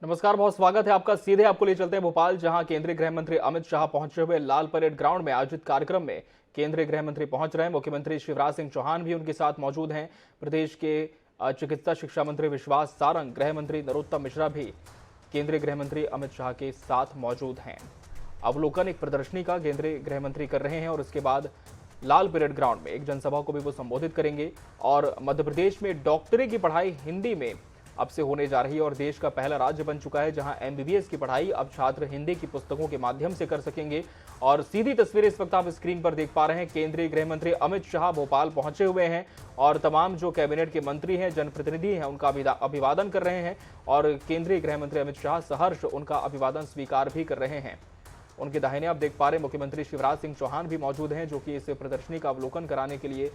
नमस्कार, बहुत स्वागत है आपका। सीधे आपको ले चलते हैं भोपाल, जहां केंद्रीय गृह मंत्री अमित शाह पहुंचे हुए लाल परेड ग्राउंड में आयोजित कार्यक्रम में केंद्रीय गृह मंत्री पहुंच रहे हैं। मुख्यमंत्री शिवराज सिंह चौहान भी उनके साथ मौजूद हैं। प्रदेश के चिकित्सा शिक्षा मंत्री विश्वास सारंग, गृह मंत्री नरोत्तम मिश्रा भी केंद्रीय गृह मंत्री अमित शाह के साथ मौजूद हैं। अवलोकन एक प्रदर्शनी का केंद्रीय गृह मंत्री कर रहे हैं और उसके बाद लाल परेड ग्राउंड में एक जनसभा को भी वो संबोधित करेंगे। और मध्य प्रदेश में डॉक्टरी की पढ़ाई हिंदी में अब से होने जा रही है और देश का पहला राज्य बन चुका है जहां एमबीबीएस की पढ़ाई अब छात्र हिंदी की पुस्तकों के माध्यम से कर सकेंगे। और सीधी तस्वीरें इस वक्त आप स्क्रीन पर देख पा रहे हैं। केंद्रीय गृह मंत्री अमित शाह भोपाल पहुंचे हुए हैं और तमाम जो कैबिनेट के मंत्री हैं, जनप्रतिनिधि हैं, उनका अभिवादन कर रहे हैं। और केंद्रीय गृह मंत्री अमित शाह सहर्ष उनका अभिवादन स्वीकार भी कर रहे हैं। उनके दाहिने आप देख पा रहे हैं मुख्यमंत्री शिवराज सिंह चौहान भी मौजूद हैं, जो कि इस प्रदर्शनी का अवलोकन कराने के लिए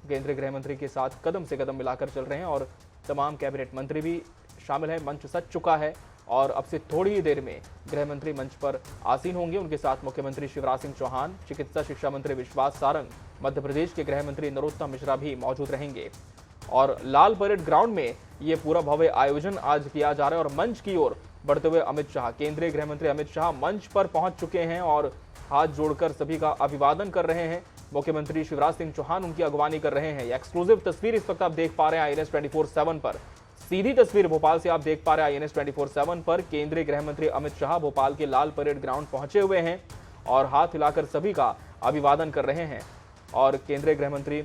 केंद्रीय गृह मंत्री के साथ कदम से कदम मिलाकर चल रहे हैं। और तमाम कैबिनेट मंत्री भी शामिल हैं। मंच सज चुका है और अब से थोड़ी ही देर में गृह मंत्री मंच पर आसीन होंगे। उनके साथ मुख्यमंत्री शिवराज सिंह चौहान, चिकित्सा शिक्षा मंत्री विश्वास सारंग, मध्य प्रदेश के गृह मंत्री नरोत्तम मिश्रा भी मौजूद रहेंगे। और लाल परेड ग्राउंड में ये पूरा भव्य आयोजन आज किया जा रहा है। और मंच की ओर बढ़ते हुए अमित शाह, केंद्रीय गृह मंत्री अमित शाह मंच पर पहुंच चुके हैं और हाथ जोड़कर सभी का अभिवादन कर रहे हैं। मुख्यमंत्री शिवराज सिंह चौहान उनकी अगवानी कर रहे हैं। ये एक्सक्लूसिव तस्वीर इस वक्त आप देख पा रहे हैं INS 24/7 पर। सीधी तस्वीर भोपाल से आप देख पा रहे हैं INS 24/7 पर। केंद्रीय गृह मंत्री अमित शाह भोपाल के लाल परेड ग्राउंड पहुंचे हुए हैं और हाथ हिलाकर सभी का अभिवादन कर रहे हैं। और केंद्रीय गृह मंत्री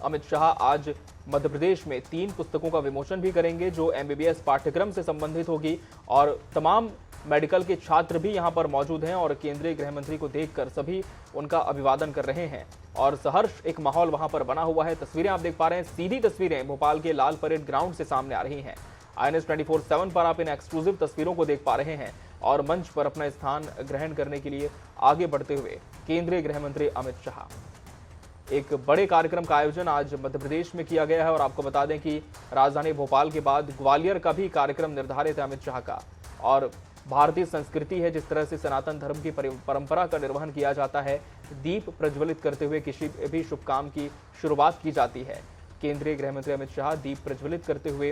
अमित शाह आज मध्य प्रदेश में 3 पुस्तकों का विमोचन भी करेंगे जो एमबीबीएस पाठ्यक्रम से संबंधित होगी। और तमाम मेडिकल के छात्र भी यहां पर मौजूद हैं और केंद्रीय गृह मंत्री को देखकर सभी उनका अभिवादन कर रहे हैं और सहर्ष एक माहौल वहां पर बना हुआ है। तस्वीरें आप देख पा रहे हैं, सीधी तस्वीरें भोपाल के लाल परेड ग्राउंड से सामने आ रही हैं। INS 24/7 पर आप इन एक्सक्लूसिव तस्वीरों को देख पा रहे हैं। और मंच पर अपना स्थान ग्रहण करने के लिए आगे बढ़ते हुए केंद्रीय गृह मंत्री अमित शाह। एक बड़े कार्यक्रम का आयोजन आज मध्य प्रदेश में किया गया है और आपको बता दें कि राजधानी भोपाल के बाद ग्वालियर का भी कार्यक्रम निर्धारित है अमित शाह का। और भारतीय संस्कृति है, जिस तरह से सनातन धर्म की परंपरा का निर्वहन किया जाता है, दीप प्रज्वलित करते हुए किसी भी शुभ काम की शुरुआत की जाती है। केंद्रीय गृह मंत्री अमित शाह दीप प्रज्वलित करते हुए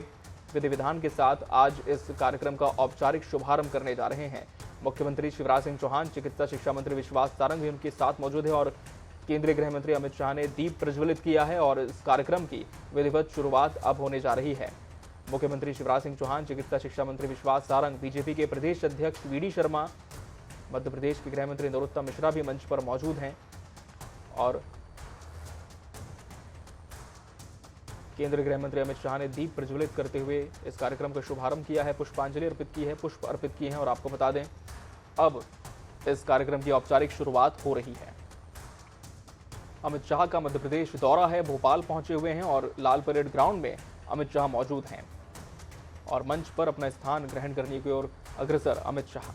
विधि विधान के साथ आज इस कार्यक्रम का औपचारिक शुभारंभ करने जा रहे हैं। मुख्यमंत्री शिवराज सिंह चौहान, चिकित्सा शिक्षा मंत्री विश्वास सारंग भी उनके साथ मौजूद है और केंद्रीय गृह मंत्री अमित शाह ने दीप प्रज्वलित किया है और इस कार्यक्रम की विधिवत शुरुआत अब होने जा रही है। मुख्यमंत्री शिवराज सिंह चौहान, चिकित्सा शिक्षा मंत्री विश्वास सारंग, बीजेपी के प्रदेश अध्यक्ष VD शर्मा, मध्य प्रदेश के गृह मंत्री नरोत्तम मिश्रा भी मंच पर मौजूद हैं। और केंद्रीय गृह मंत्री अमित शाह ने दीप प्रज्वलित करते हुए इस कार्यक्रम का शुभारंभ किया है, पुष्पांजलि अर्पित की है, पुष्प अर्पित किए हैं। और आपको बता दें अब इस कार्यक्रम की औपचारिक शुरुआत हो रही है। अमित शाह का मध्य प्रदेश दौरा है, भोपाल पहुंचे हुए हैं और लाल परेड ग्राउंड में अमित शाह मौजूद हैं और मंच पर अपना स्थान ग्रहण करने की ओर अग्रसर अमित शाह।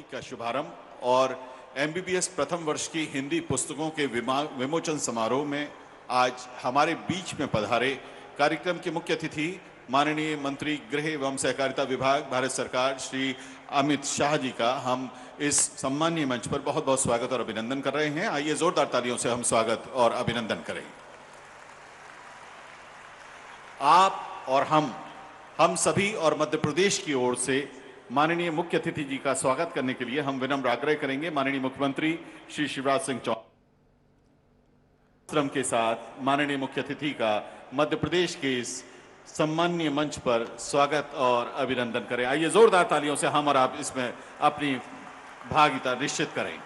का शुभारंभ और एमबीबीएस प्रथम वर्ष की हिंदी पुस्तकों के विमोचन समारोह में आज हमारे बीच में पधारे कार्यक्रम के मुख्य अतिथि माननीय मंत्री गृह एवं सहकारिता विभाग भारत सरकार श्री अमित शाह जी का हम इस सम्मानीय मंच पर बहुत बहुत स्वागत और अभिनंदन कर रहे हैं। आइए जोरदार तालियों से हम स्वागत और अभिनंदन करें। आप और हम सभी और मध्य प्रदेश की ओर से माननीय मुख्य अतिथि जी का स्वागत करने के लिए हम विनम्र आग्रह करेंगे। माननीय मुख्यमंत्री श्री शिवराज सिंह चौहान के साथ माननीय मुख्य अतिथि का मध्य प्रदेश के इस सम्मानीय मंच पर स्वागत और अभिनंदन करें। आइए जोरदार तालियों से हम और आप इसमें अपनी भागीदारी निश्चित करें।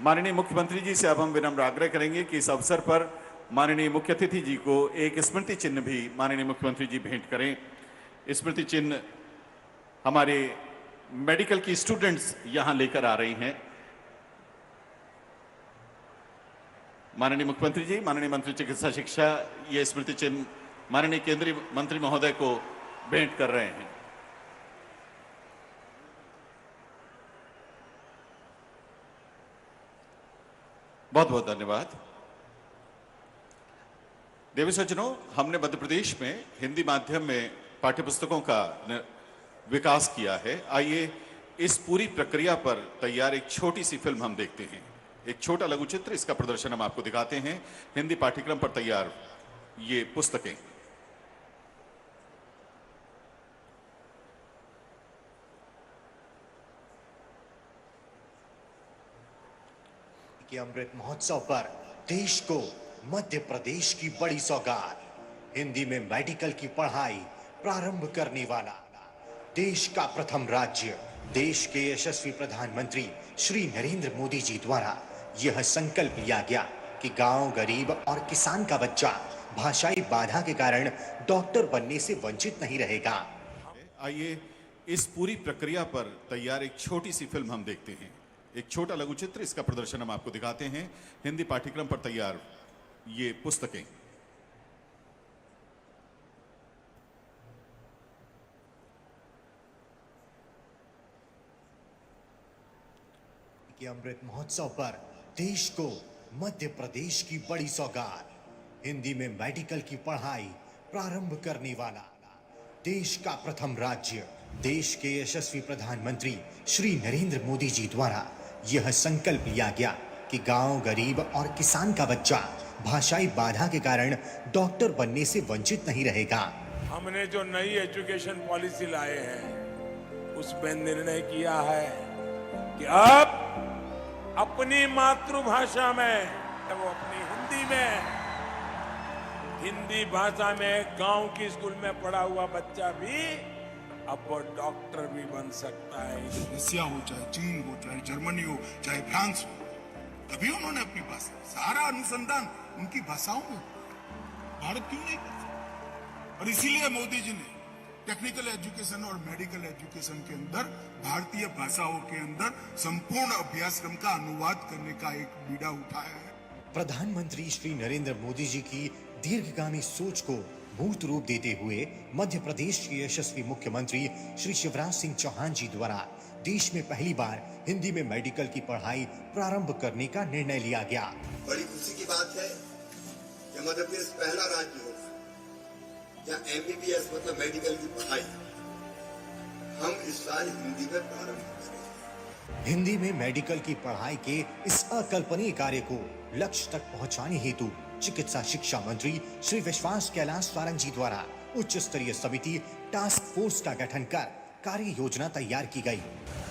माननीय मुख्यमंत्री जी से अब हम विनम्र आग्रह करेंगे कि इस अवसर पर माननीय मुख्य अतिथि जी को एक स्मृति चिन्ह भी माननीय मुख्यमंत्री जी भेंट करें। स्मृति चिन्ह हमारे मेडिकल की स्टूडेंट्स यहां लेकर आ रही हैं। माननीय मुख्यमंत्री जी, माननीय मंत्री चिकित्सा शिक्षा ये स्मृति चिन्ह माननीय केंद्रीय मंत्री महोदय को भेंट कर रहे हैं। बहुत बहुत धन्यवाद। देवी सज्जनों, हमने मध्य प्रदेश में हिंदी माध्यम में पाठ्यपुस्तकों का विकास किया है। आइए इस पूरी प्रक्रिया पर तैयार एक छोटी सी फिल्म हम देखते हैं। एक छोटा लघु चित्र, इसका प्रदर्शन हम आपको दिखाते हैं। हिंदी पाठ्यक्रम पर तैयार ये पुस्तकें। के अमृत महोत्सव पर देश को मध्य प्रदेश की बड़ी सौगात, हिंदी में मेडिकल की पढ़ाई प्रारंभ करने वाला देश का प्रथम राज्य। देश के यशस्वी प्रधानमंत्री श्री नरेंद्र मोदी जी द्वारा यह संकल्प लिया गया कि गांव, गरीब और किसान का बच्चा भाषाई बाधा के कारण डॉक्टर बनने से वंचित नहीं रहेगा। आइए इस पूरी प्रक्रिया पर तैयार एक छोटी सी फिल्म हम देखते हैं। एक छोटा लघु चित्र, इसका प्रदर्शन हम आपको दिखाते हैं। हिंदी पाठ्यक्रम पर तैयार ये पुस्तकें। के अमृत महोत्सव पर देश को मध्य प्रदेश की बड़ी सौगात, हिंदी में मेडिकल की पढ़ाई प्रारंभ करने वाला देश का प्रथम राज्य। देश के यशस्वी प्रधानमंत्री श्री नरेंद्र मोदी जी द्वारा यह संकल्प लिया गया कि गांव, गरीब और किसान का बच्चा भाषाई बाधा के कारण डॉक्टर बनने से वंचित नहीं रहेगा। हमने जो नई एजुकेशन पॉलिसी लाए हैं उसमें निर्णय किया है कि अब अपनी मातृभाषा में, वो अपनी हिंदी में, हिंदी भाषा में गांव की स्कूल में पढ़ा हुआ बच्चा भी अब वो डॉक्टर भी बन सकता है। रसिया हो, चाहे चीन हो, चाहे जर्मनी हो, चाहे फ्रांस हो, तभी उन्होंने अपनी भाषा, सारा अनुसंधान उनकी भाषाओं में। भारत क्यों नहीं करता? और इसीलिए मोदी जी ने टेक्निकल एजुकेशन और मेडिकल एजुकेशन के अंदर भारतीय भाषाओं के अंदर संपूर्ण अभ्यासक्रम का अनुवाद करने का एक बीड़ा उठाया है। प्रधानमंत्री श्री नरेंद्र मोदी जी की दीर्घगामी सोच को मूर्त रूप देते हुए मध्य प्रदेश के यशस्वी मुख्यमंत्री श्री शिवराज सिंह चौहान जी द्वारा देश में पहली बार हिंदी में मेडिकल की पढ़ाई प्रारंभ करने का निर्णय लिया गया। बड़ी खुशी की बात है कि मध्य प्रदेश पहला राज्य होगा जहाँ MBBS मतलब मेडिकल की पढ़ाई हम इस साल हिंदी में प्रारंभ करेंगे। हिंदी में मेडिकल की पढ़ाई के इस अकल्पनीय कार्य को लक्ष्य तक पहुंचाने हेतु चिकित्सा शिक्षा मंत्री श्री विश्वास कैलाश सारंग जी द्वारा उच्च स्तरीय समिति टास्क फोर्स का गठन कर कार्य योजना तैयार की गई।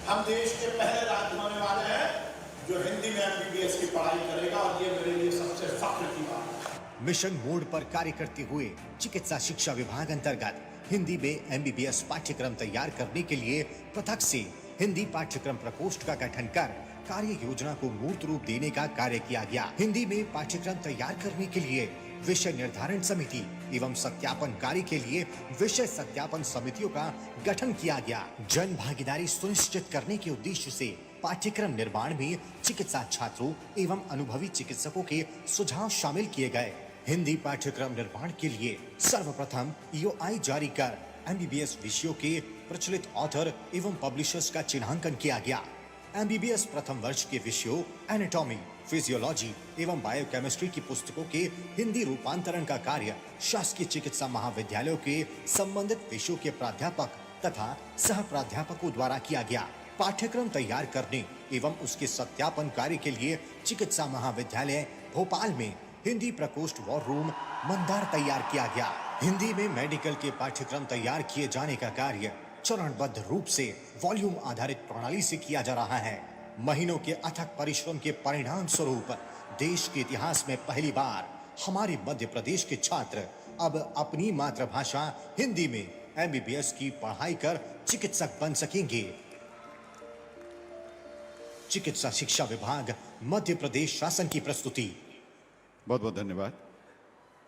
हम देश के पहले राज्य होने वाले हैं जो हिंदी में MBBS की पढ़ाई करेगा और ये मेरे लिए सबसे फख्र की बात है। मिशन मोड पर कार्य करते हुए चिकित्सा शिक्षा विभाग अंतर्गत हिंदी में MBBS पाठ्यक्रम तैयार करने के लिए पृथक से हिंदी पाठ्यक्रम प्रकोष्ठ का गठन कर कार्य योजना को मूर्त रूप देने का कार्य किया गया। हिंदी में पाठ्यक्रम तैयार करने के लिए विषय निर्धारण समिति एवं सत्यापन कार्य के लिए विषय सत्यापन समितियों का गठन किया गया। जन भागीदारी सुनिश्चित करने के उद्देश्य से पाठ्यक्रम निर्माण में चिकित्सा छात्रों एवं अनुभवी चिकित्सकों के सुझाव शामिल किए गए। हिंदी पाठ्यक्रम निर्माण के लिए सर्वप्रथम EOI जारी कर MBBS विषयों के प्रचलित ऑथर एवं पब्लिशर्स का चिन्हांकन किया गया। MBBS प्रथम वर्ष के विषयों एनाटॉमी, फिजियोलॉजी एवं बायोकेमिस्ट्री की पुस्तकों के हिंदी रूपांतरण का कार्य शासकीय चिकित्सा महाविद्यालयों के संबंधित विषयों के प्राध्यापक तथा सह प्राध्यापकों द्वारा किया गया। पाठ्यक्रम तैयार करने एवं उसके सत्यापन कार्य के लिए चिकित्सा महाविद्यालय भोपाल में हिंदी प्रकोष्ठ वॉर रूम मंदार तैयार किया गया। हिंदी में मेडिकल के पाठ्यक्रम तैयार किए जाने का कार्य चरणबद्ध रूप से वॉल्यूम आधारित प्रणाली से किया जा रहा है। महीनों के अथक परिश्रम के परिणाम स्वरूप देश के इतिहास में पहली बार हमारे मध्य प्रदेश के छात्र अब अपनी मातृभाषा हिंदी में MBBS की पढ़ाई कर चिकित्सक बन सकेंगे। चिकित्सा शिक्षा विभाग मध्य प्रदेश शासन की प्रस्तुति। बहुत बहुत धन्यवाद।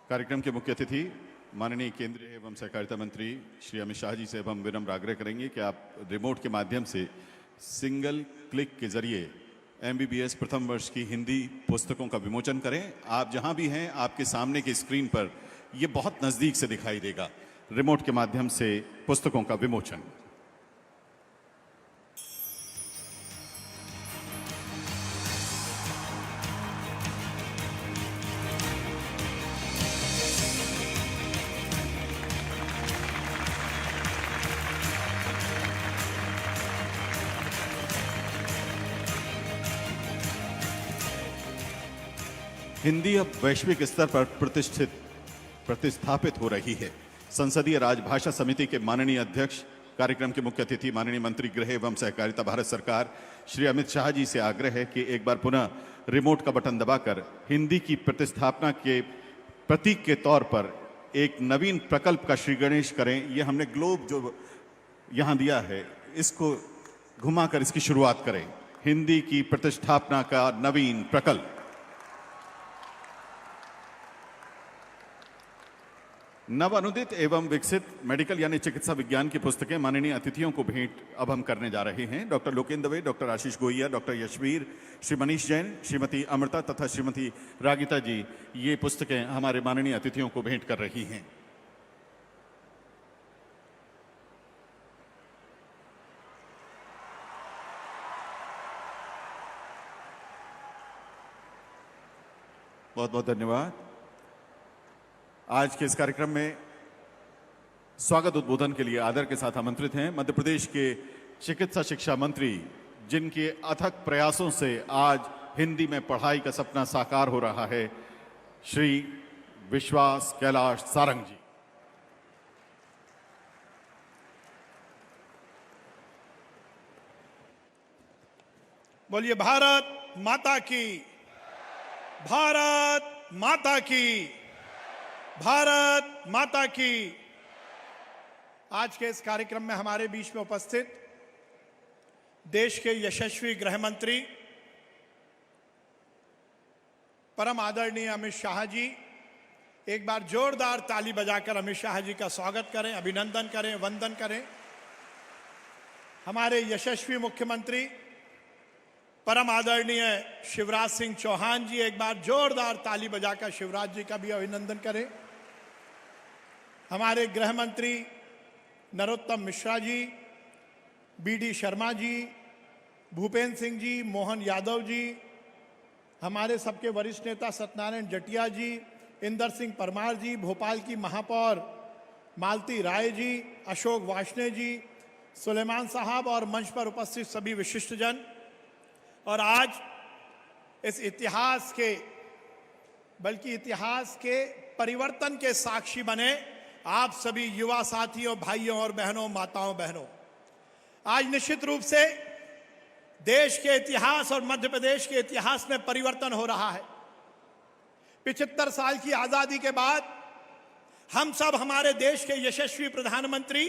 कार्यक्रम के मुख्य अतिथि माननीय केंद्रीय एवं सहकारिता मंत्री श्री अमित शाह जी से अब हम विनम्र आग्रह करेंगे कि आप रिमोट के माध्यम से सिंगल क्लिक के जरिए MBBS प्रथम वर्ष की हिंदी पुस्तकों का विमोचन करें। आप जहां भी हैं, आपके सामने की स्क्रीन पर ये बहुत नजदीक से दिखाई देगा। रिमोट के माध्यम से पुस्तकों का विमोचन। हिंदी अब वैश्विक स्तर पर प्रतिस्थापित हो रही है। संसदीय राजभाषा समिति के माननीय अध्यक्ष, कार्यक्रम के मुख्य अतिथि माननीय मंत्री गृह एवं सहकारिता भारत सरकार श्री अमित शाह जी से आग्रह है कि एक बार पुनः रिमोट का बटन दबाकर हिंदी की प्रतिस्थापना के प्रतीक के तौर पर एक नवीन प्रकल्प का श्री गणेश करें। ये हमने ग्लोब जो यहां दिया है, इसको घुमाकर इसकी शुरुआत करें। हिंदी की प्रतिष्ठापना का नवीन प्रकल्प। नवानुदित एवं विकसित मेडिकल यानी चिकित्सा विज्ञान की पुस्तकें माननीय अतिथियों को भेंट अब हम करने जा रहे हैं। डॉक्टर लोकेंद्र दवे, डॉक्टर आशीष गोहिया, डॉक्टर यशवीर, श्री मनीष जैन, श्रीमती अमृता तथा श्रीमती रागिता जी ये पुस्तकें हमारे माननीय अतिथियों को भेंट कर रही हैं। बहुत बहुत धन्यवाद। आज के इस कार्यक्रम में स्वागत उद्बोधन के लिए आदर के साथ आमंत्रित हैं मध्य प्रदेश के चिकित्सा शिक्षा मंत्री, जिनके अथक प्रयासों से आज हिंदी में पढ़ाई का सपना साकार हो रहा है, श्री विश्वास कैलाश सारंग जी। बोलिए भारत माता की, भारत माता की, भारत माता की। आज के इस कार्यक्रम में हमारे बीच में उपस्थित देश के यशस्वी गृह मंत्री परम आदरणीय अमित शाह जी, एक बार जोरदार ताली बजाकर अमित शाह जी का स्वागत करें, अभिनंदन करें, वंदन करें। हमारे यशस्वी मुख्यमंत्री परम आदरणीय शिवराज सिंह चौहान जी, एक बार जोरदार ताली बजाकर शिवराज जी का भी अभिनंदन करें। हमारे गृह मंत्री नरोत्तम मिश्रा जी, बीडी शर्मा जी, भूपेंद्र सिंह जी, मोहन यादव जी, हमारे सबके वरिष्ठ नेता सत्यनारायण जटिया जी, इंदर सिंह परमार जी, भोपाल की महापौर मालती राय जी, अशोक वार्ष्णेय जी, सुलेमान साहब और मंच पर उपस्थित सभी विशिष्टजन, और आज इस इतिहास के, बल्कि इतिहास के परिवर्तन के साक्षी बने आप सभी युवा साथियों, भाइयों और बहनों, माताओं बहनों, आज निश्चित रूप से देश के इतिहास और मध्य प्रदेश के इतिहास में परिवर्तन हो रहा है। 75 साल की आजादी के बाद हम सब हमारे देश के यशस्वी प्रधानमंत्री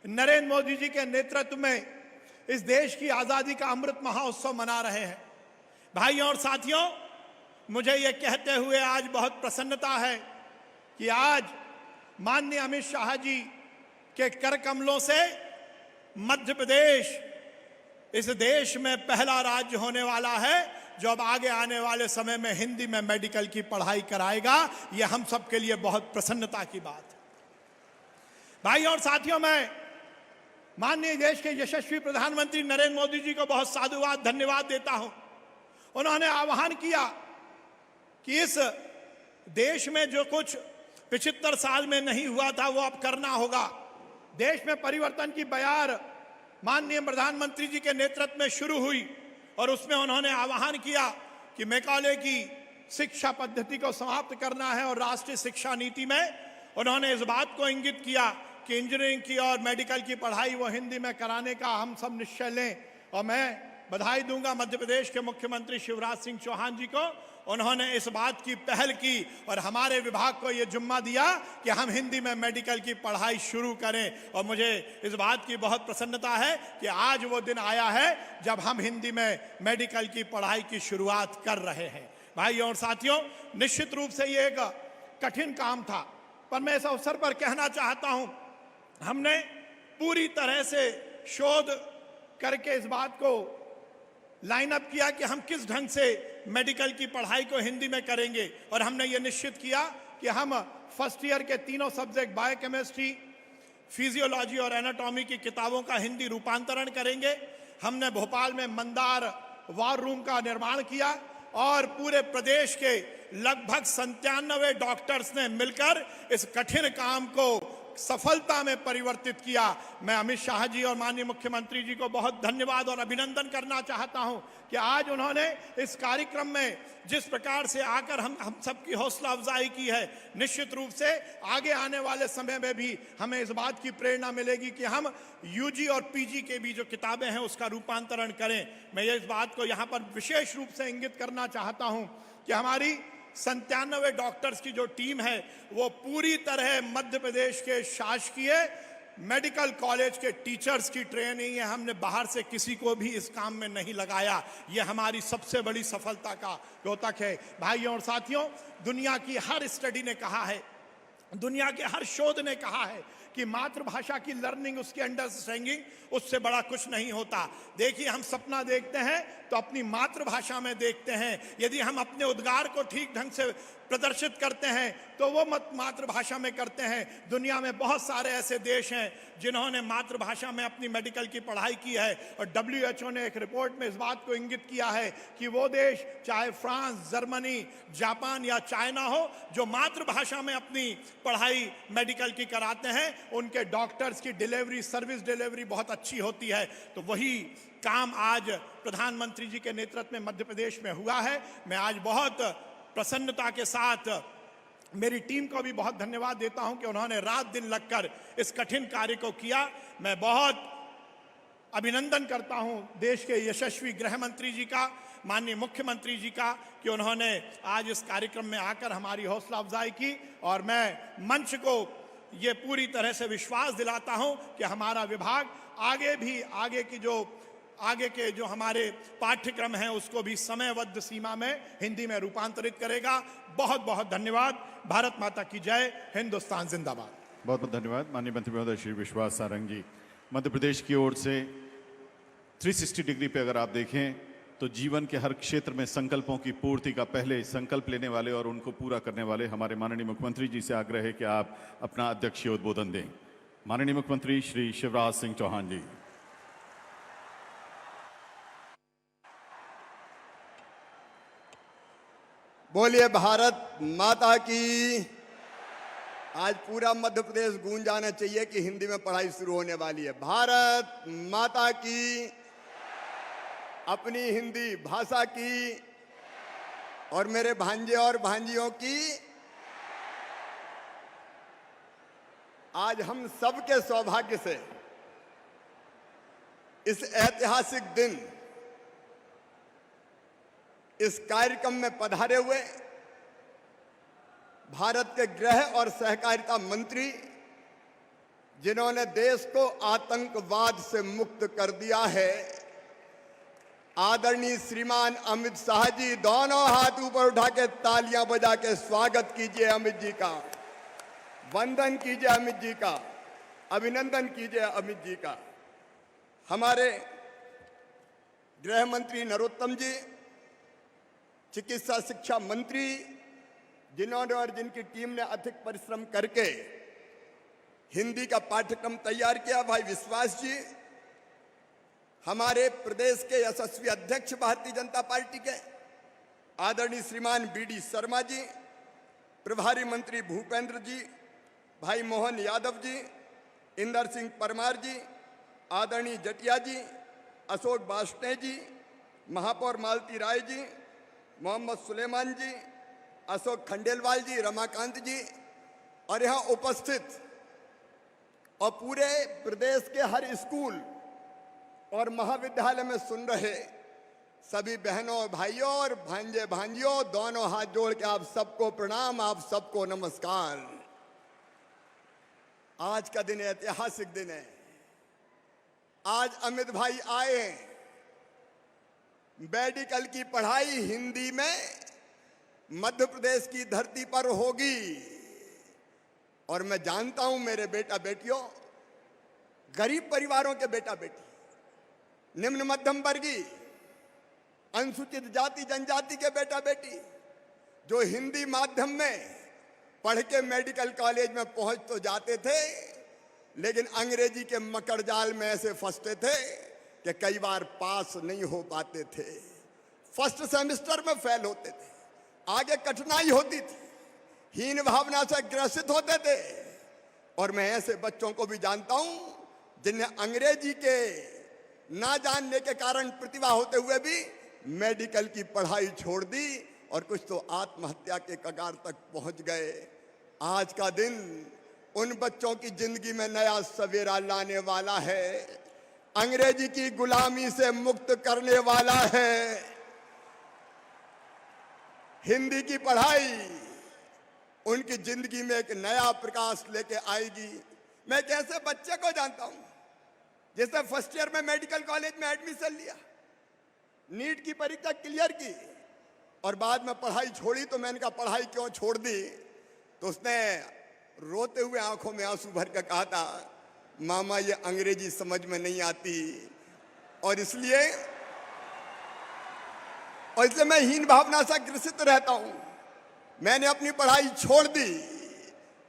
नरेंद्र मोदी जी के नेतृत्व में इस देश की आजादी का अमृत महोत्सव मना रहे हैं। भाइयों और साथियों, मुझे यह कहते हुए आज बहुत प्रसन्नता है कि आज माननीय अमित शाह जी के कर कमलों से मध्य प्रदेश इस देश में पहला राज्य होने वाला है जो अब आगे आने वाले समय में हिंदी में मेडिकल की पढ़ाई कराएगा। यह हम सब के लिए बहुत प्रसन्नता की बात है। भाइयों और साथियों, मैं माननीय देश के यशस्वी प्रधानमंत्री नरेंद्र मोदी जी को बहुत साधुवाद, धन्यवाद देता हूं। उन्होंने आह्वान किया कि इस देश में जो कुछ 75 साल में नहीं हुआ था वो अब करना होगा। देश में परिवर्तन की बयार माननीय प्रधानमंत्री जी के नेतृत्व में शुरू हुई और उसमें उन्होंने आह्वान किया कि मैकाले की शिक्षा पद्धति को समाप्त करना है और राष्ट्रीय शिक्षा नीति में उन्होंने इस बात को इंगित किया कि इंजीनियरिंग की और मेडिकल की पढ़ाई वो हिंदी में कराने का हम सब निश्चय लें। और मैं बधाई दूंगा मध्य प्रदेश के मुख्यमंत्री शिवराज सिंह चौहान जी को, उन्होंने इस बात की पहल की और हमारे विभाग को ये जिम्मा दिया कि हम हिंदी में मेडिकल की पढ़ाई शुरू करें। और मुझे इस बात की बहुत प्रसन्नता है कि आज वो दिन आया है जब हम हिंदी में मेडिकल की पढ़ाई की शुरुआत कर रहे हैं। भाइयों और साथियों, निश्चित रूप से ये एक कठिन काम था, पर मैं इस अवसर पर कहना चाहता हूं, हमने पूरी तरह से शोध करके इस बात को लाइन अप किया कि हम किस ढंग से मेडिकल की पढ़ाई को हिंदी में करेंगे। और हमने ये निश्चित किया कि हम फर्स्ट ईयर के तीनों सब्जेक्ट बायोकेमिस्ट्री, फिजियोलॉजी और एनाटॉमी की किताबों का हिंदी रूपांतरण करेंगे। हमने भोपाल में मंदार वॉर रूम का निर्माण किया और पूरे प्रदेश के लगभग 97 डॉक्टर्स ने मिलकर इस कठिन काम को सफलता में परिवर्तित किया। मैं अमित शाह जी और माननीय मुख्यमंत्री जी को बहुत धन्यवाद और अभिनंदन करना चाहता हूं कि आज उन्होंने इस कार्यक्रम में जिस प्रकार से आकर हम सबकी हौसला अफजाई की है, निश्चित रूप से आगे आने वाले समय में भी हमें इस बात की प्रेरणा मिलेगी कि हम यूजी और पीजी के भी जो किताबें हैं उसका रूपांतरण करें। मैं ये इस बात को यहाँ पर विशेष रूप से इंगित करना चाहता हूँ कि हमारी 97 डॉक्टर्स की जो टीम है वो पूरी तरह मध्य प्रदेश के शासकीय मेडिकल कॉलेज के टीचर्स की ट्रेनिंग है। हमने बाहर से किसी को भी इस काम में नहीं लगाया। ये हमारी सबसे बड़ी सफलता का द्योतक है। भाइयों और साथियों, दुनिया की हर स्टडी ने कहा है, दुनिया के हर शोध ने कहा है कि मातृभाषा की लर्निंग, उसकी अंडरस्टैंडिंग, उससे बड़ा कुछ नहीं होता। देखिए, हम सपना देखते हैं तो अपनी मातृभाषा में देखते हैं। यदि हम अपने उद्गार को ठीक ढंग से प्रदर्शित करते हैं तो वो मातृभाषा में करते हैं। दुनिया में बहुत सारे ऐसे देश हैं जिन्होंने मातृभाषा में अपनी मेडिकल की पढ़ाई की है और WHO ने एक रिपोर्ट में इस बात को इंगित किया है कि वो देश, चाहे फ्रांस, जर्मनी, जापान या चाइना हो, जो मातृभाषा में अपनी पढ़ाई मेडिकल की कराते हैं, उनके डॉक्टर्स की डिलीवरी, सर्विस डिलीवरी बहुत अच्छी होती है। तो वही काम आज प्रधानमंत्री जी के नेतृत्व में मध्य प्रदेश में हुआ है। मैं आज बहुत प्रसन्नता के साथ मेरी टीम को भी बहुत धन्यवाद देता हूं कि उन्होंने रात दिन लगकर इस कठिन कार्य को किया। मैं बहुत अभिनंदन करता हूं देश के यशस्वी गृह मंत्री जी का, माननीय मुख्यमंत्री जी का, कि उन्होंने आज इस कार्यक्रम में आकर हमारी हौसला अफजाई की। और मैं मंच को ये पूरी तरह से विश्वास दिलाता हूं कि हमारा विभाग आगे भी आगे के जो हमारे पाठ्यक्रम हैं उसको भी समयबद्ध सीमा में हिंदी में रूपांतरित करेगा। बहुत बहुत धन्यवाद। भारत माता की जय। हिंदुस्तान जिंदाबाद। बहुत बहुत धन्यवाद माननीय मंत्री महोदय श्री विश्वास सारंग जी। मध्य प्रदेश की ओर से 360 डिग्री पे अगर आप देखें तो जीवन के हर क्षेत्र में संकल्पों की पूर्ति का पहले संकल्प लेने वाले और उनको पूरा करने वाले हमारे माननीय मुख्यमंत्री जी से आग्रह है कि आप अपना अध्यक्षीय उद्बोधन दें। माननीय मुख्यमंत्री श्री शिवराज सिंह चौहान जी। बोलिए भारत माता की। आज पूरा मध्य प्रदेश गूंज जाना चाहिए कि हिंदी में पढ़ाई शुरू होने वाली है। भारत माता की, अपनी हिंदी भाषा की और मेरे भांजे और भांजियों की। आज हम सबके सौभाग्य से इस ऐतिहासिक दिन इस कार्यक्रम में पधारे हुए भारत के गृह और सहकारिता मंत्री, जिन्होंने देश को आतंकवाद से मुक्त कर दिया है, आदरणीय श्रीमान अमित शाह जी, दोनों हाथ ऊपर उठा के तालियां बजा के स्वागत कीजिए अमित जी का, वंदन कीजिए अमित जी का, अभिनंदन कीजिए अमित जी का। हमारे गृह मंत्री नरोत्तम जी, चिकित्सा शिक्षा मंत्री, जिन्होंने और जिनकी टीम ने अधिक परिश्रम करके हिंदी का पाठ्यक्रम तैयार किया, भाई विश्वास जी, हमारे प्रदेश के यशस्वी अध्यक्ष भारतीय जनता पार्टी के आदरणीय श्रीमान BD शर्मा जी, प्रभारी मंत्री भूपेंद्र जी, भाई मोहन यादव जी, इंदर सिंह परमार जी, आदरणीय जटिया जी, अशोक बाष्णे जी, महापौर मालती राय जी, मोहम्मद सुलेमान जी, अशोक खंडेलवाल जी, रमाकांत जी, और यहाँ उपस्थित और पूरे प्रदेश के हर स्कूल और महाविद्यालय में सुन रहे सभी बहनों और भाइयों और भांजे भांजियों, दोनों हाथ जोड़ के आप सबको प्रणाम, आप सबको नमस्कार। आज का दिन ऐतिहासिक दिन है। आज अमित भाई आए हैं। मेडिकल की पढ़ाई हिंदी में मध्य प्रदेश की धरती पर होगी और मैं जानता हूं मेरे बेटा बेटियों, गरीब परिवारों के बेटा बेटी, निम्न मध्यम वर्गीय, अनुसूचित जाति जनजाति के बेटा बेटी, जो हिंदी माध्यम में पढ़ के मेडिकल कॉलेज में पहुंच तो जाते थे, लेकिन अंग्रेजी के मकर जाल में ऐसे फंसते थे कि कई बार पास नहीं हो पाते थे, फर्स्ट सेमेस्टर में फेल होते थे, आगे कठिनाई होती थी, हीन भावना से ग्रसित होते थे, और मैं ऐसे बच्चों को भी जानता हूं जिन्हें अंग्रेजी के ना जानने के कारण प्रतिभा होते हुए भी मेडिकल की पढ़ाई छोड़ दी और कुछ तो आत्महत्या के कगार तक पहुंच गए। आज का दिन उन बच्चों की जिंदगी में नया सवेरा लाने वाला है, अंग्रेजी की गुलामी से मुक्त करने वाला है। हिंदी की पढ़ाई उनकी जिंदगी में एक नया प्रकाश लेके आएगी। मैं एक ऐसे बच्चे को जानता हूं जिसने फर्स्ट ईयर में मेडिकल कॉलेज में एडमिशन लिया, नीट की परीक्षा क्लियर की और बाद में पढ़ाई छोड़ी। तो मैंने कहा पढ़ाई क्यों छोड़ दी? तो उसने रोते हुए आंखों में आंसू भर कर कहा था, मामा ये अंग्रेजी समझ में नहीं आती और इसलिए मैं हीन भावना से ग्रसित रहता हूं, मैंने अपनी पढ़ाई छोड़ दी।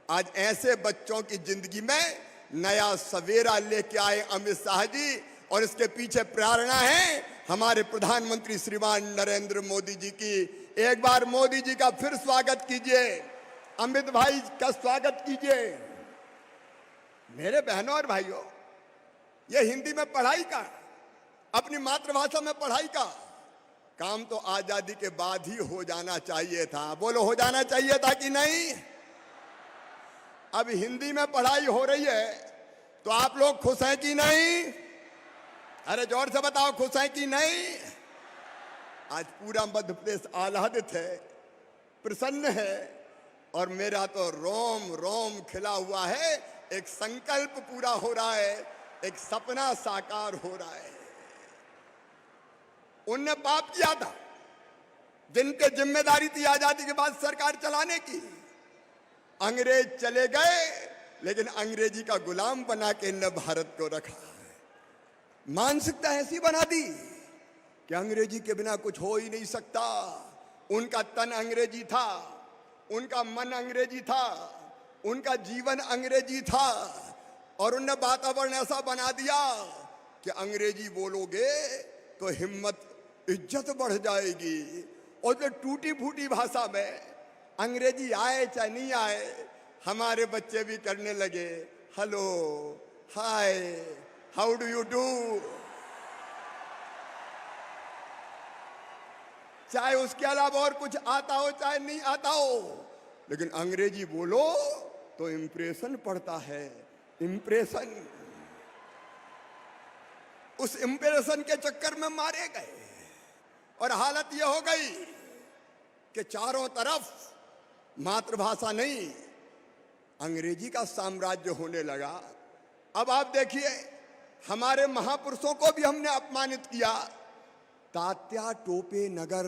आज ऐसे बच्चों की जिंदगी में नया सवेरा लेके आए अमित शाह जी और इसके पीछे प्रेरणा है हमारे प्रधानमंत्री श्रीमान नरेंद्र मोदी जी की। एक बार मोदी जी का फिर स्वागत कीजिए, अमित भाई का स्वागत कीजिए। मेरे बहनों और भाइयों, ये हिंदी में पढ़ाई का, अपनी मातृभाषा में पढ़ाई का काम तो आजादी के बाद ही हो जाना चाहिए था। बोलो, हो जाना चाहिए था कि नहीं? अब हिंदी में पढ़ाई हो रही है तो आप लोग खुश हैं कि नहीं? अरे जोर से बताओ, खुश हैं कि नहीं? आज पूरा मध्य प्रदेश आह्लादित है, प्रसन्न है और मेरा तो रोम रोम खिला हुआ है। एक संकल्प पूरा हो रहा है, एक सपना साकार हो रहा है। उनने पाप किया था जिनके जिम्मेदारी थी आजादी के बाद सरकार चलाने की। अंग्रेज चले गए लेकिन अंग्रेजी का गुलाम बना के इन्हें भारत को रखा। मानसिकता ऐसी बना दी कि अंग्रेजी के बिना कुछ हो ही नहीं सकता। उनका तन अंग्रेजी था, उनका मन अंग्रेजी था, उनका जीवन अंग्रेजी था और उनने वातावरण ऐसा बना दिया कि अंग्रेजी बोलोगे तो हिम्मत, इज्जत बढ़ जाएगी। और जो टूटी फूटी भाषा में अंग्रेजी आए चाहे नहीं आए, हमारे बच्चे भी करने लगे, hello, hi, how do you do. चाहे उसके अलावा और कुछ आता हो चाहे नहीं आता हो, लेकिन अंग्रेजी बोलो तो इंप्रेशन पड़ता है। इंप्रेशन, उस इंप्रेशन के चक्कर में मारे गए और हालत यह हो गई कि चारों तरफ मातृभाषा नहीं, अंग्रेजी का साम्राज्य होने लगा। अब आप देखिए, हमारे महापुरुषों को भी हमने अपमानित किया। तात्या टोपे नगर,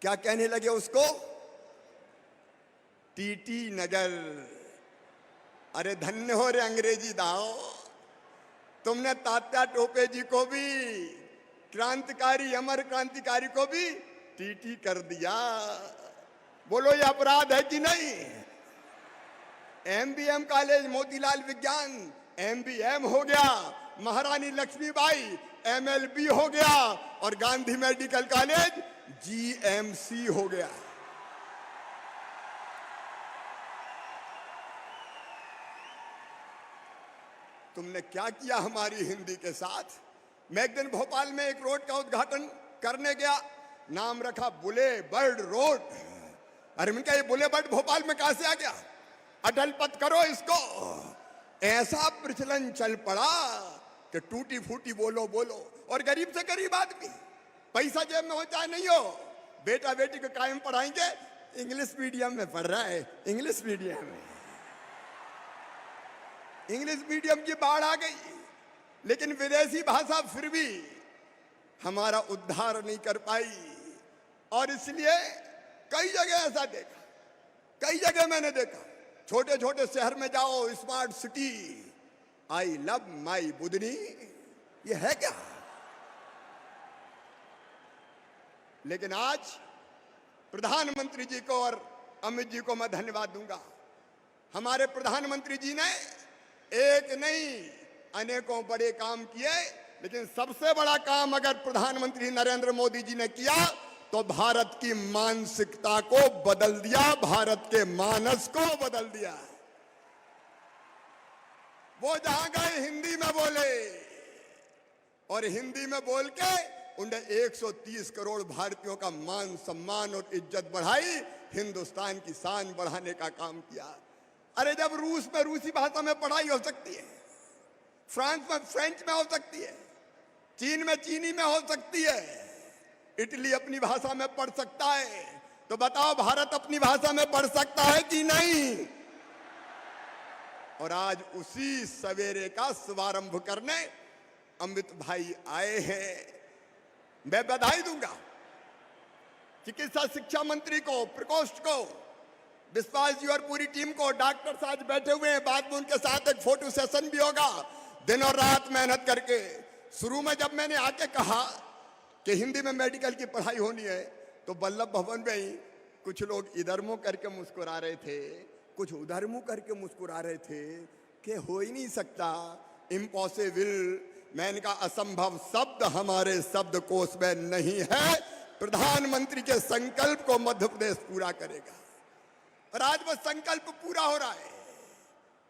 क्या कहने लगे उसको? टीटी नगर। अरे धन्य हो रे अंग्रेजी दाओ, तुमने तात्या टोपे जी को भी, क्रांतिकारी, अमर क्रांतिकारी को भी टीटी कर दिया। बोलो, ये अपराध है कि नहीं? एमबीएम कॉलेज मोतीलाल विज्ञान एमबीएम हो गया, महारानी लक्ष्मीबाई एमएलबी हो गया और गांधी मेडिकल कॉलेज जीएमसी हो गया। तुमने क्या किया हमारी हिंदी के साथ? मैं एक दिन भोपाल में एक रोड का उद्घाटन करने गया, नाम रखा बुले बर्ड रोड। अरे मैंने कहा ये बुले बर्ड भोपाल में कहां से आ गया? अटल पथ करो इसको। ऐसा प्रचलन चल पड़ा कि टूटी फूटी बोलो बोलो। और गरीब से गरीब आदमी, पैसा जेब में हो चाहे नहीं हो, बेटा बेटी को कायम पढ़ाएंगे। इंग्लिश मीडियम में पढ़ रहा है, इंग्लिश मीडियम में, इंग्लिश मीडियम की बाढ़ आ गई। लेकिन विदेशी भाषा फिर भी हमारा उद्धार नहीं कर पाई। और इसलिए कई जगह ऐसा देखा, कई जगह मैंने देखा, छोटे छोटे शहर में जाओ, smart city, I love my Budhni, ये है क्या? लेकिन आज प्रधानमंत्री जी को और अमित जी को मैं धन्यवाद दूंगा। हमारे प्रधानमंत्री जी ने एक नहीं अनेकों बड़े काम किए, लेकिन सबसे बड़ा काम अगर प्रधानमंत्री नरेंद्र मोदी जी ने किया तो भारत की मानसिकता को बदल दिया, भारत के मानस को बदल दिया। वो जहां गए हिंदी में बोले और हिंदी में बोल के उन्हें 130 करोड़ भारतीयों का मान सम्मान और इज्जत बढ़ाई, हिंदुस्तान की शान बढ़ाने का काम किया। अरे जब रूस में रूसी भाषा में पढ़ाई हो सकती है, फ्रांस में फ्रेंच में हो सकती है, चीन में चीनी में हो सकती है, इटली अपनी भाषा में पढ़ सकता है, तो बताओ भारत अपनी भाषा में पढ़ सकता है कि नहीं? और आज उसी सवेरे का शुभारंभ करने अमित भाई आए हैं। मैं बधाई दूंगा चिकित्सा शिक्षा मंत्री को, प्रकोष्ठ को, विश्वास जी और पूरी टीम को। डॉक्टर आज बैठे हुए हैं, बाद में उनके साथ एक फोटो सेशन भी होगा। दिन और रात मेहनत करके शुरू में जब मैंने आके कहा कि हिंदी में मेडिकल की पढ़ाई होनी है, तो वल्लभ भवन में ही कुछ लोग इधर मुंह करके मुस्कुरा रहे थे, कुछ उधर मुंह करके मुस्कुरा रहे थे कि हो ही नहीं सकता, इम्पॉसिबल। मैंने कहा असंभव शब्द हमारे शब्दकोश में नहीं है। प्रधानमंत्री के संकल्प को मध्य प्रदेश पूरा करेगा और आज वो संकल्प पूरा हो रहा है।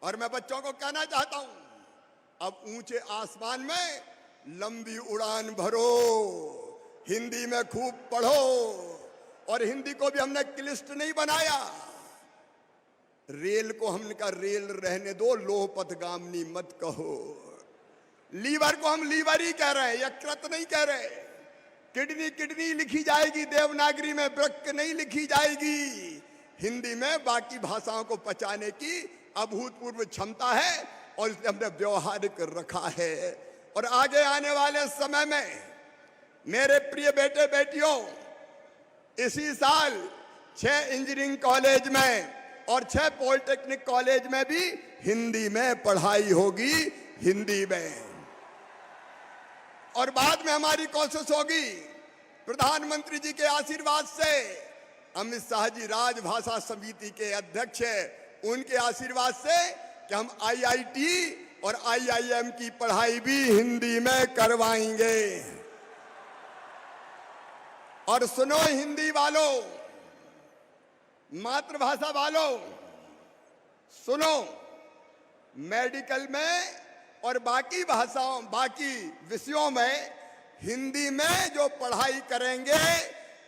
और मैं बच्चों को कहना चाहता हूं, अब ऊंचे आसमान में लंबी उड़ान भरो, हिंदी में खूब पढ़ो। और हिंदी को भी हमने क्लिष्ट नहीं बनाया। रेल को हमने कहा रेल रहने दो, लोह पथगामिनी मत कहो। लीवर को हम लीवर ही कह रहे हैं, यकृत नहीं कह रहे। किडनी किडनी लिखी जाएगी देवनागरी में, वृक्क नहीं लिखी जाएगी। हिंदी में बाकी भाषाओं को पचाने की अभूतपूर्व क्षमता है और इसे हमने व्यवहारिक रखा है। और आगे आने वाले समय में मेरे प्रिय बेटे बेटियों, इसी साल 6 इंजीनियरिंग कॉलेज में और 6 पॉलिटेक्निक कॉलेज में भी हिंदी में पढ़ाई होगी, हिंदी में। और बाद में हमारी कोशिश होगी प्रधानमंत्री जी के आशीर्वाद से, अमित शाह जी राजभाषा समिति के अध्यक्ष हैं, उनके आशीर्वाद से कि हम IIT और IIM की पढ़ाई भी हिंदी में करवाएंगे। और सुनो हिंदी वालों, मातृभाषा वालों, सुनो, मेडिकल में और बाकी भाषाओं, बाकी विषयों में हिंदी में जो पढ़ाई करेंगे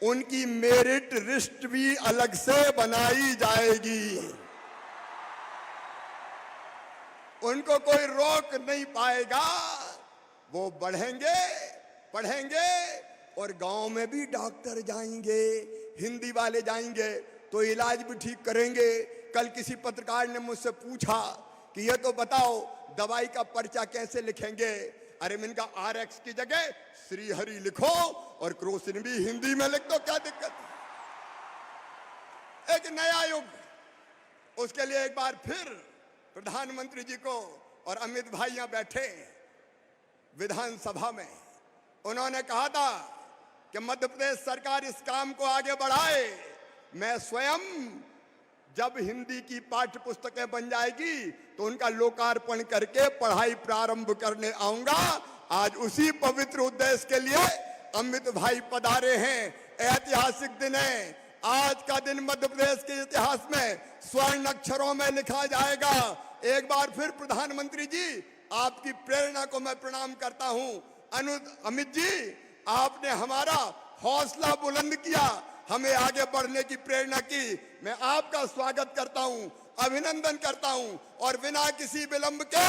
उनकी मेरिट लिस्ट भी अलग से बनाई जाएगी। उनको कोई रोक नहीं पाएगा, वो बढ़ेंगे, पढ़ेंगे। और गांव में भी डॉक्टर जाएंगे, हिंदी वाले जाएंगे तो इलाज भी ठीक करेंगे। कल किसी पत्रकार ने मुझसे पूछा कि ये तो बताओ दवाई का पर्चा कैसे लिखेंगे। अरे मैंने कहा RX की जगह श्री हरि लिखो और क्रोसिन भी हिंदी में लिख दो, क्या दिक्कत। एक नया युग, उसके लिए एक बार फिर प्रधानमंत्री जी को और अमित भाई यहां बैठे विधानसभा में, उन्होंने कहा था कि मध्य प्रदेश सरकार इस काम को आगे बढ़ाए। मैं स्वयं जब हिंदी की पाठ्य पुस्तकें बन जाएगी तो उनका लोकार्पण करके पढ़ाई प्रारंभ करने आऊंगा। आज उसी पवित्र उद्देश्य के लिए अमित भाई पधारे हैं। ऐतिहासिक दिन है। आज का दिन मध्य प्रदेश के इतिहास में स्वर्ण अक्षरों में लिखा जाएगा। एक बार फिर प्रधानमंत्री जी, आपकी प्रेरणा को मैं प्रणाम करता हूं। अमित जी, आपने हमारा हौसला बुलंद किया, हमें आगे बढ़ने की प्रेरणा की। मैं आपका स्वागत करता हूं, अभिनंदन करता हूं। और बिना किसी विलंब के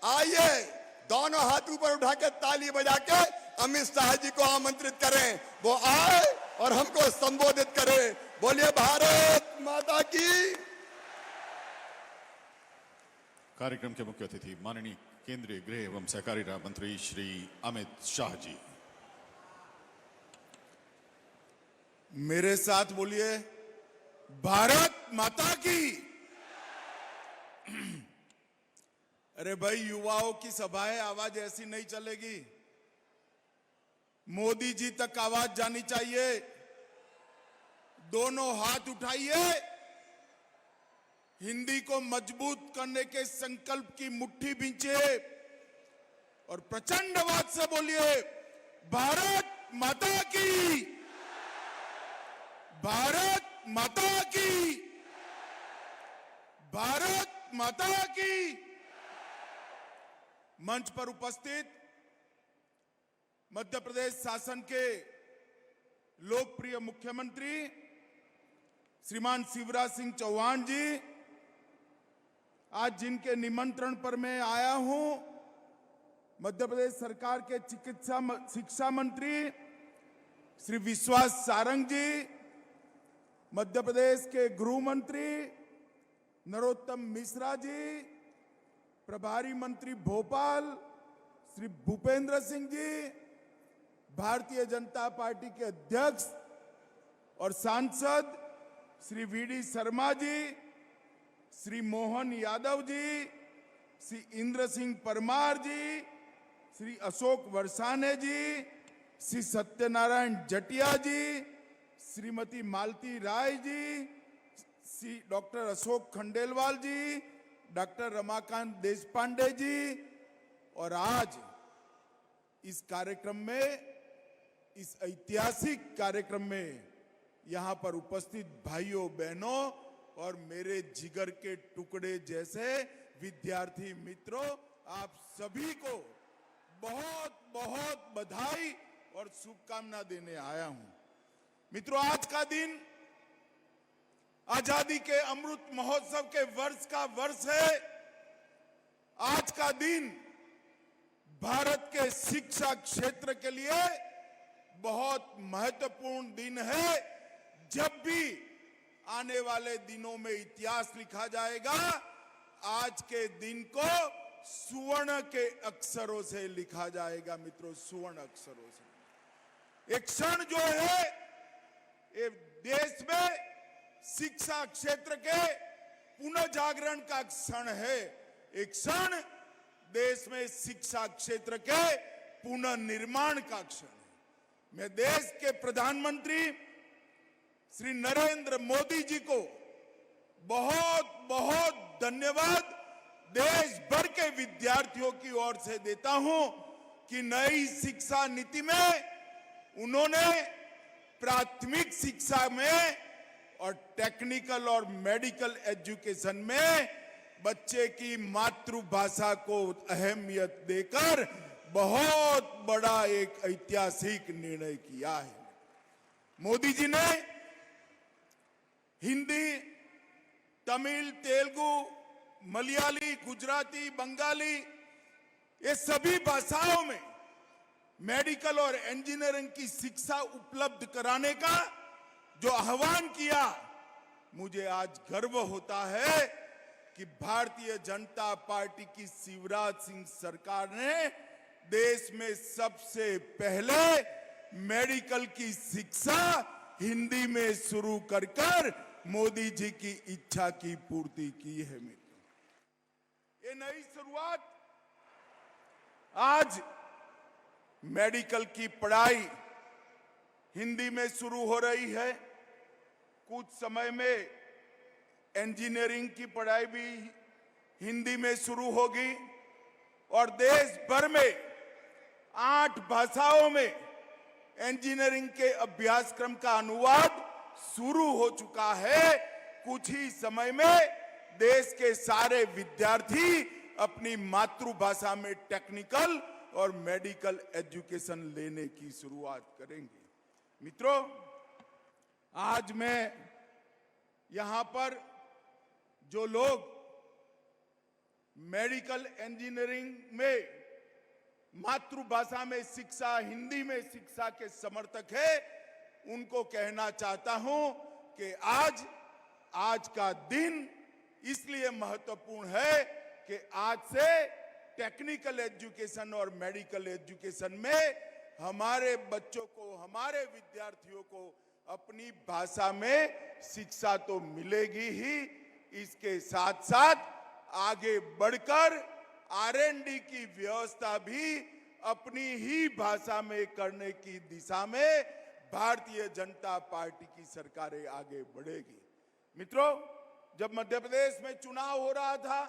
आइए, दोनों हाथ ऊपर उठा के ताली बजा के अमित शाह जी को आमंत्रित करें, वो आए और हमको संबोधित करें। बोलिए भारत माता की। कार्यक्रम के मुख्य अतिथि माननीय केंद्रीय गृह एवं सहकारिता मंत्री श्री अमित शाह जी। मेरे साथ बोलिए भारत माता की। अरे भाई, युवाओं की सभाएं, आवाज ऐसी नहीं चलेगी। मोदी जी तक आवाज जानी चाहिए। दोनों हाथ उठाइए, हिंदी को मजबूत करने के संकल्प की मुट्ठी बींचिए और प्रचंड आवाज से बोलिए भारत माता की, भारत माता की, भारत माता की। मंच पर उपस्थित मध्य प्रदेश शासन के लोकप्रिय मुख्यमंत्री श्रीमान शिवराज सिंह चौहान जी, आज जिनके निमंत्रण पर मैं आया हूं, मध्य प्रदेश सरकार के शिक्षा मंत्री श्री विश्वास सारंग जी, मध्य प्रदेश के गृह मंत्री नरोत्तम मिश्रा जी, प्रभारी मंत्री भोपाल श्री भूपेंद्र सिंह जी, भारतीय जनता पार्टी के अध्यक्ष और सांसद श्री वीडी शर्मा जी, श्री मोहन यादव जी, श्री इंद्र सिंह परमार जी, श्री अशोक वर्षाने जी, श्री सत्यनारायण जटिया जी, श्रीमती मालती राय जी, श्री डॉक्टर अशोक खंडेलवाल जी, डॉक्टर रमाकांत देशपांडे जी, और आज इस कार्यक्रम में, इस ऐतिहासिक कार्यक्रम में यहां पर उपस्थित भाइयों बहनों और मेरे जिगर के टुकड़े जैसे विद्यार्थी मित्रों, आप सभी को बहुत बहुत बधाई और शुभकामना देने आया हूं। मित्रों, आज का दिन आजादी के अमृत महोत्सव के वर्ष का वर्ष है। आज का दिन भारत के शिक्षा क्षेत्र के लिए बहुत महत्वपूर्ण दिन है। जब भी आने वाले दिनों में इतिहास लिखा जाएगा, आज के दिन को सुवर्ण के अक्षरों से लिखा जाएगा। मित्रों, सुवर्ण अक्षरों से। एक क्षण जो है, ये देश में शिक्षा क्षेत्र के पुनर्जागरण का क्षण है। एक क्षण देश में शिक्षा क्षेत्र के पुनर्निर्माण का क्षण है। मैं देश के प्रधानमंत्री श्री नरेंद्र मोदी जी को बहुत बहुत धन्यवाद देश भर के विद्यार्थियों की ओर से देता हूं कि नई शिक्षा नीति में उन्होंने प्राथमिक शिक्षा में और टेक्निकल और मेडिकल एजुकेशन में बच्चे की मातृभाषा को अहमियत देकर बहुत बड़ा एक ऐतिहासिक निर्णय किया है। मोदी जी ने हिंदी, तमिल, तेलुगु, मलयाली, गुजराती, बंगाली, ये सभी भाषाओं में मेडिकल और इंजीनियरिंग की शिक्षा उपलब्ध कराने का जो आह्वान किया, मुझे आज गर्व होता है कि भारतीय जनता पार्टी की शिवराज सिंह सरकार ने देश में सबसे पहले मेडिकल की शिक्षा हिंदी में शुरू कर मोदी जी की इच्छा की पूर्ति की है। मित्रों, ये नई शुरुआत, आज मेडिकल की पढ़ाई हिंदी में शुरू हो रही है। कुछ समय में इंजीनियरिंग की पढ़ाई भी हिंदी में शुरू होगी और देश भर में 8 भाषाओं में इंजीनियरिंग के अभ्यासक्रम का अनुवाद शुरू हो चुका है। कुछ ही समय में देश के सारे विद्यार्थी अपनी मातृभाषा में टेक्निकल और मेडिकल एजुकेशन लेने की शुरुआत करेंगे। मित्रों, आज मैं यहां पर जो लोग मेडिकल इंजीनियरिंग में मातृभाषा में शिक्षा, हिंदी में शिक्षा के समर्थक है, उनको कहना चाहता हूं कि आज का दिन इसलिए महत्वपूर्ण है कि आज से टेक्निकल एजुकेशन और मेडिकल एजुकेशन में हमारे बच्चों को, हमारे विद्यार्थियों को अपनी भाषा में शिक्षा तो मिलेगी ही, इसके साथ साथ आगे बढ़कर R&D की व्यवस्था भी अपनी ही भाषा में करने की दिशा में भारतीय जनता पार्टी की सरकारें आगे बढ़ेगी। मित्रों, जब मध्य प्रदेश में चुनाव हो रहा था,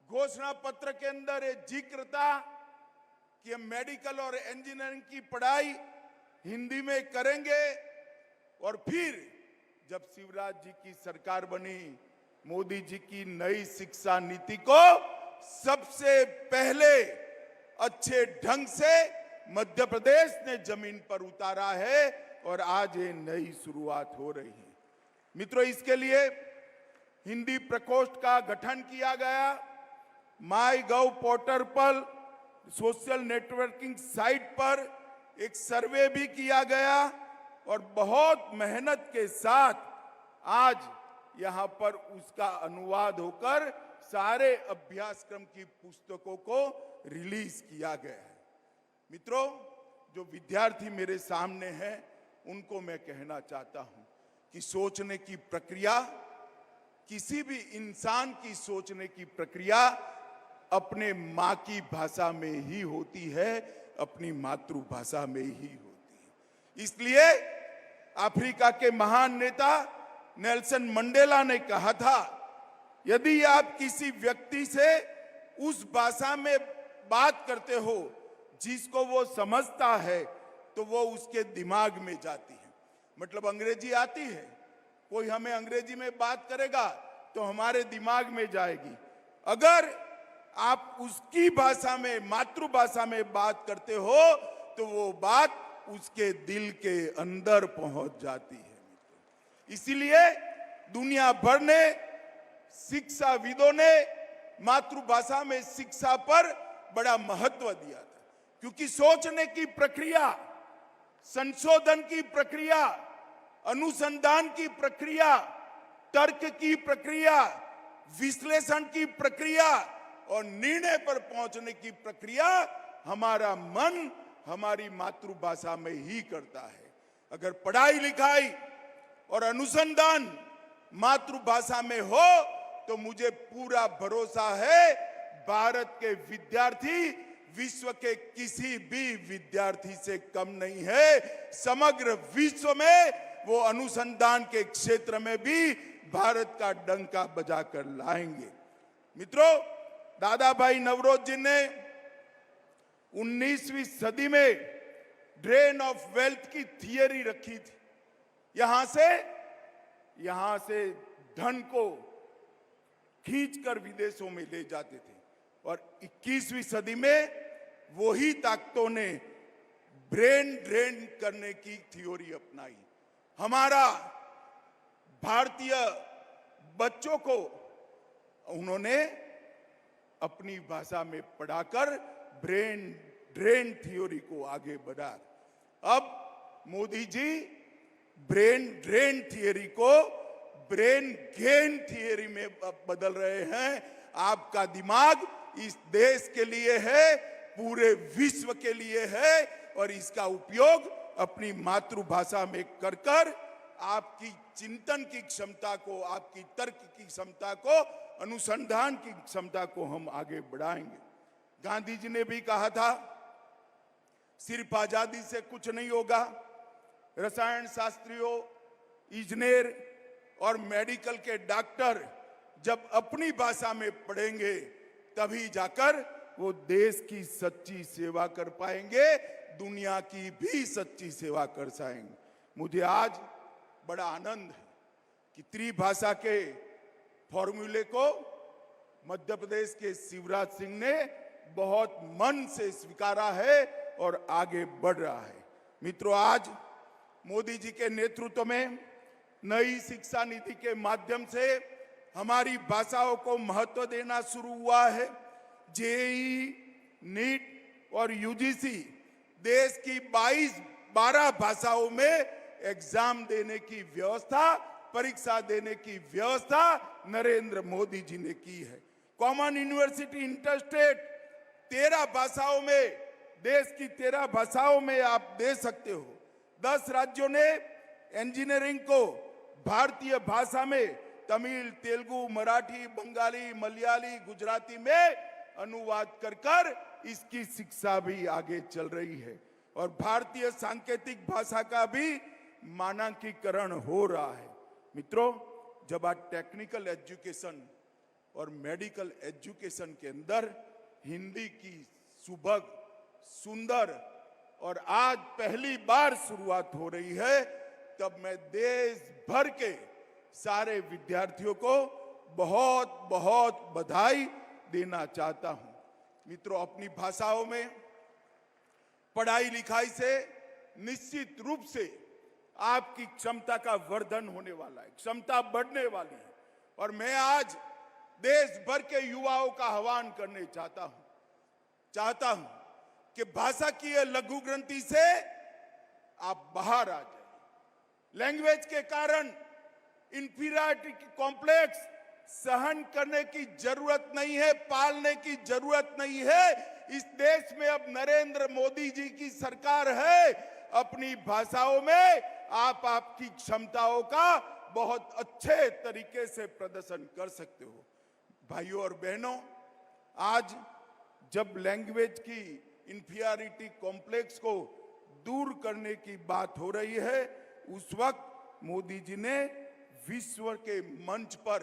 घोषणा पत्र के अंदर एक जिक्र था कि हम मेडिकल और इंजीनियरिंग की पढ़ाई हिंदी में करेंगे, और फिर जब शिवराज जी की सरकार बनी, मोदी जी की नई शिक्षा नीति को सबसे पहले अच्छे ढंग से मध्य प्रदेश ने जमीन पर उतारा है और आज ये नई शुरुआत हो रही है। मित्रों, इसके लिए हिंदी प्रकोष्ठ का गठन किया गया। माई गव पोर्टल पर, सोशल नेटवर्किंग साइट पर एक सर्वे भी किया गया और बहुत मेहनत के साथ आज यहां पर उसका अनुवाद होकर सारे अभ्यासक्रम की पुस्तकों को रिलीज किया गया है। मित्रों, जो विद्यार्थी मेरे सामने हैं उनको मैं कहना चाहता हूं कि सोचने की प्रक्रिया, किसी भी इंसान की सोचने की प्रक्रिया अपने मां की भाषा में ही होती है, अपनी मातृभाषा में ही होती है। इसलिए अफ्रीका के महान नेता नेल्सन मंडेला ने कहा था, यदि आप किसी व्यक्ति से उस भाषा में बात करते हो जिसको वो समझता है, तो वो उसके दिमाग में जाती है। मतलब अंग्रेजी आती है, कोई हमें अंग्रेजी में बात करेगा तो हमारे दिमाग में जाएगी। अगर आप उसकी भाषा में, मातृभाषा में बात करते हो तो वो बात उसके दिल के अंदर पहुंच जाती है। इसीलिए दुनिया भर ने, शिक्षाविदों ने मातृभाषा में शिक्षा पर बड़ा महत्व दिया था, क्योंकि सोचने की प्रक्रिया, संशोधन की प्रक्रिया, अनुसंधान की प्रक्रिया, तर्क की प्रक्रिया, विश्लेषण की प्रक्रिया और निर्णय पर पहुंचने की प्रक्रिया हमारा मन हमारी मातृभाषा में ही करता है। अगर पढ़ाई लिखाई और अनुसंधान मातृभाषा में हो तो मुझे पूरा भरोसा है भारत के विद्यार्थी विश्व के किसी भी विद्यार्थी से कम नहीं है। समग्र विश्व में वो अनुसंधान के क्षेत्र में भी भारत का डंका बजाकर लाएंगे। मित्रों, दादा भाई नवरोज जी ने 19वीं सदी में ड्रेन ऑफ वेल्थ की थियरी रखी थी। यहां से धन को खींचकर विदेशों में ले जाते थे और 21वीं सदी में वही ताकतों ने ब्रेन ड्रेन करने की थ्योरी अपनाई। हमारा भारतीय बच्चों को उन्होंने अपनी भाषा में पढ़ाकर ब्रेन ड्रेन थ्योरी को आगे बढ़ा। अब Modi ji brain drain theory को ब्रेन गेन थियरी में बदल रहे हैं। आपका दिमाग इस देश के लिए है, पूरे विश्व के लिए है और इसका उपयोग अपनी मातृभाषा में कर कर आपकी चिंतन की क्षमता को, आपकी तर्क की क्षमता को, अनुसंधान की क्षमता को हम आगे बढ़ाएंगे। गांधी जी ने भी कहा था, सिर्फ आजादी से कुछ नहीं होगा। रसायन शास्त्रियों, इंजीनियर और मेडिकल के डॉक्टर जब अपनी भाषा में पढ़ेंगे तभी जाकर वो देश की सच्ची सेवा कर पाएंगे, दुनिया की भी सच्ची सेवा कर पाएंगे। मुझे आज बड़ा आनंद है कि त्रिभाषा के फॉर्मूले को मध्य प्रदेश के शिवराज सिंह ने बहुत मन से स्वीकारा है और आगे बढ़ रहा है। मित्रों, आज मोदी जी के नेतृत्व में नई शिक्षा नीति के माध्यम से हमारी भाषाओं को महत्व देना शुरू हुआ है। जेईई, नीट और यूजीसी देश की 12 भाषाओं में एग्जाम देने की व्यवस्था, परीक्षा देने की व्यवस्था नरेंद्र मोदी जी ने की है। कॉमन यूनिवर्सिटी इंटरस्टेट 13 भाषाओं में, देश की 13 भाषाओं में आप दे सकते हो। 10 राज्यों ने इंजीनियरिंग को भारतीय भाषा में तमिल, तेलुगु, मराठी, बंगाली, मलयाली, गुजराती में अनुवाद कर इसकी शिक्षा भी आगे चल रही है और भारतीय सांकेतिक भाषा का भी मानकीकरण हो रहा है। मित्रों, जब आज टेक्निकल एजुकेशन और मेडिकल एजुकेशन के अंदर हिंदी की सुभग, सुंदर और आज पहली बार शुरुआत हो रही है, तब मैं देश भर के सारे विद्यार्थियों को बहुत बहुत बधाई, देना चाहता हूं। मित्रों, अपनी भाषाओं में पढ़ाई लिखाई से निश्चित रूप से आपकी क्षमता का वर्धन होने वाला है, क्षमता बढ़ने वाली है। और मैं आज देश भर के युवाओं का आह्वान करने चाहता हूं कि भाषा की ये लघु ग्रंथि से आप बाहर आ जाए। लैंग्वेज के कारण इंफीरियरिटी कॉम्प्लेक्स सहन करने की जरूरत नहीं है, पालने की जरूरत नहीं है। इस देश में अब नरेंद्र मोदी जी की सरकार है। अपनी भाषाओं में आप आपकी क्षमताओं का बहुत अच्छे तरीके से प्रदर्शन कर सकते हो। भाइयों और बहनों, आज जब लैंग्वेज की इंफीरियरिटी कॉम्प्लेक्स को दूर करने की बात हो रही है, उस वक्त मोदी जी ने विश्व के मंच पर,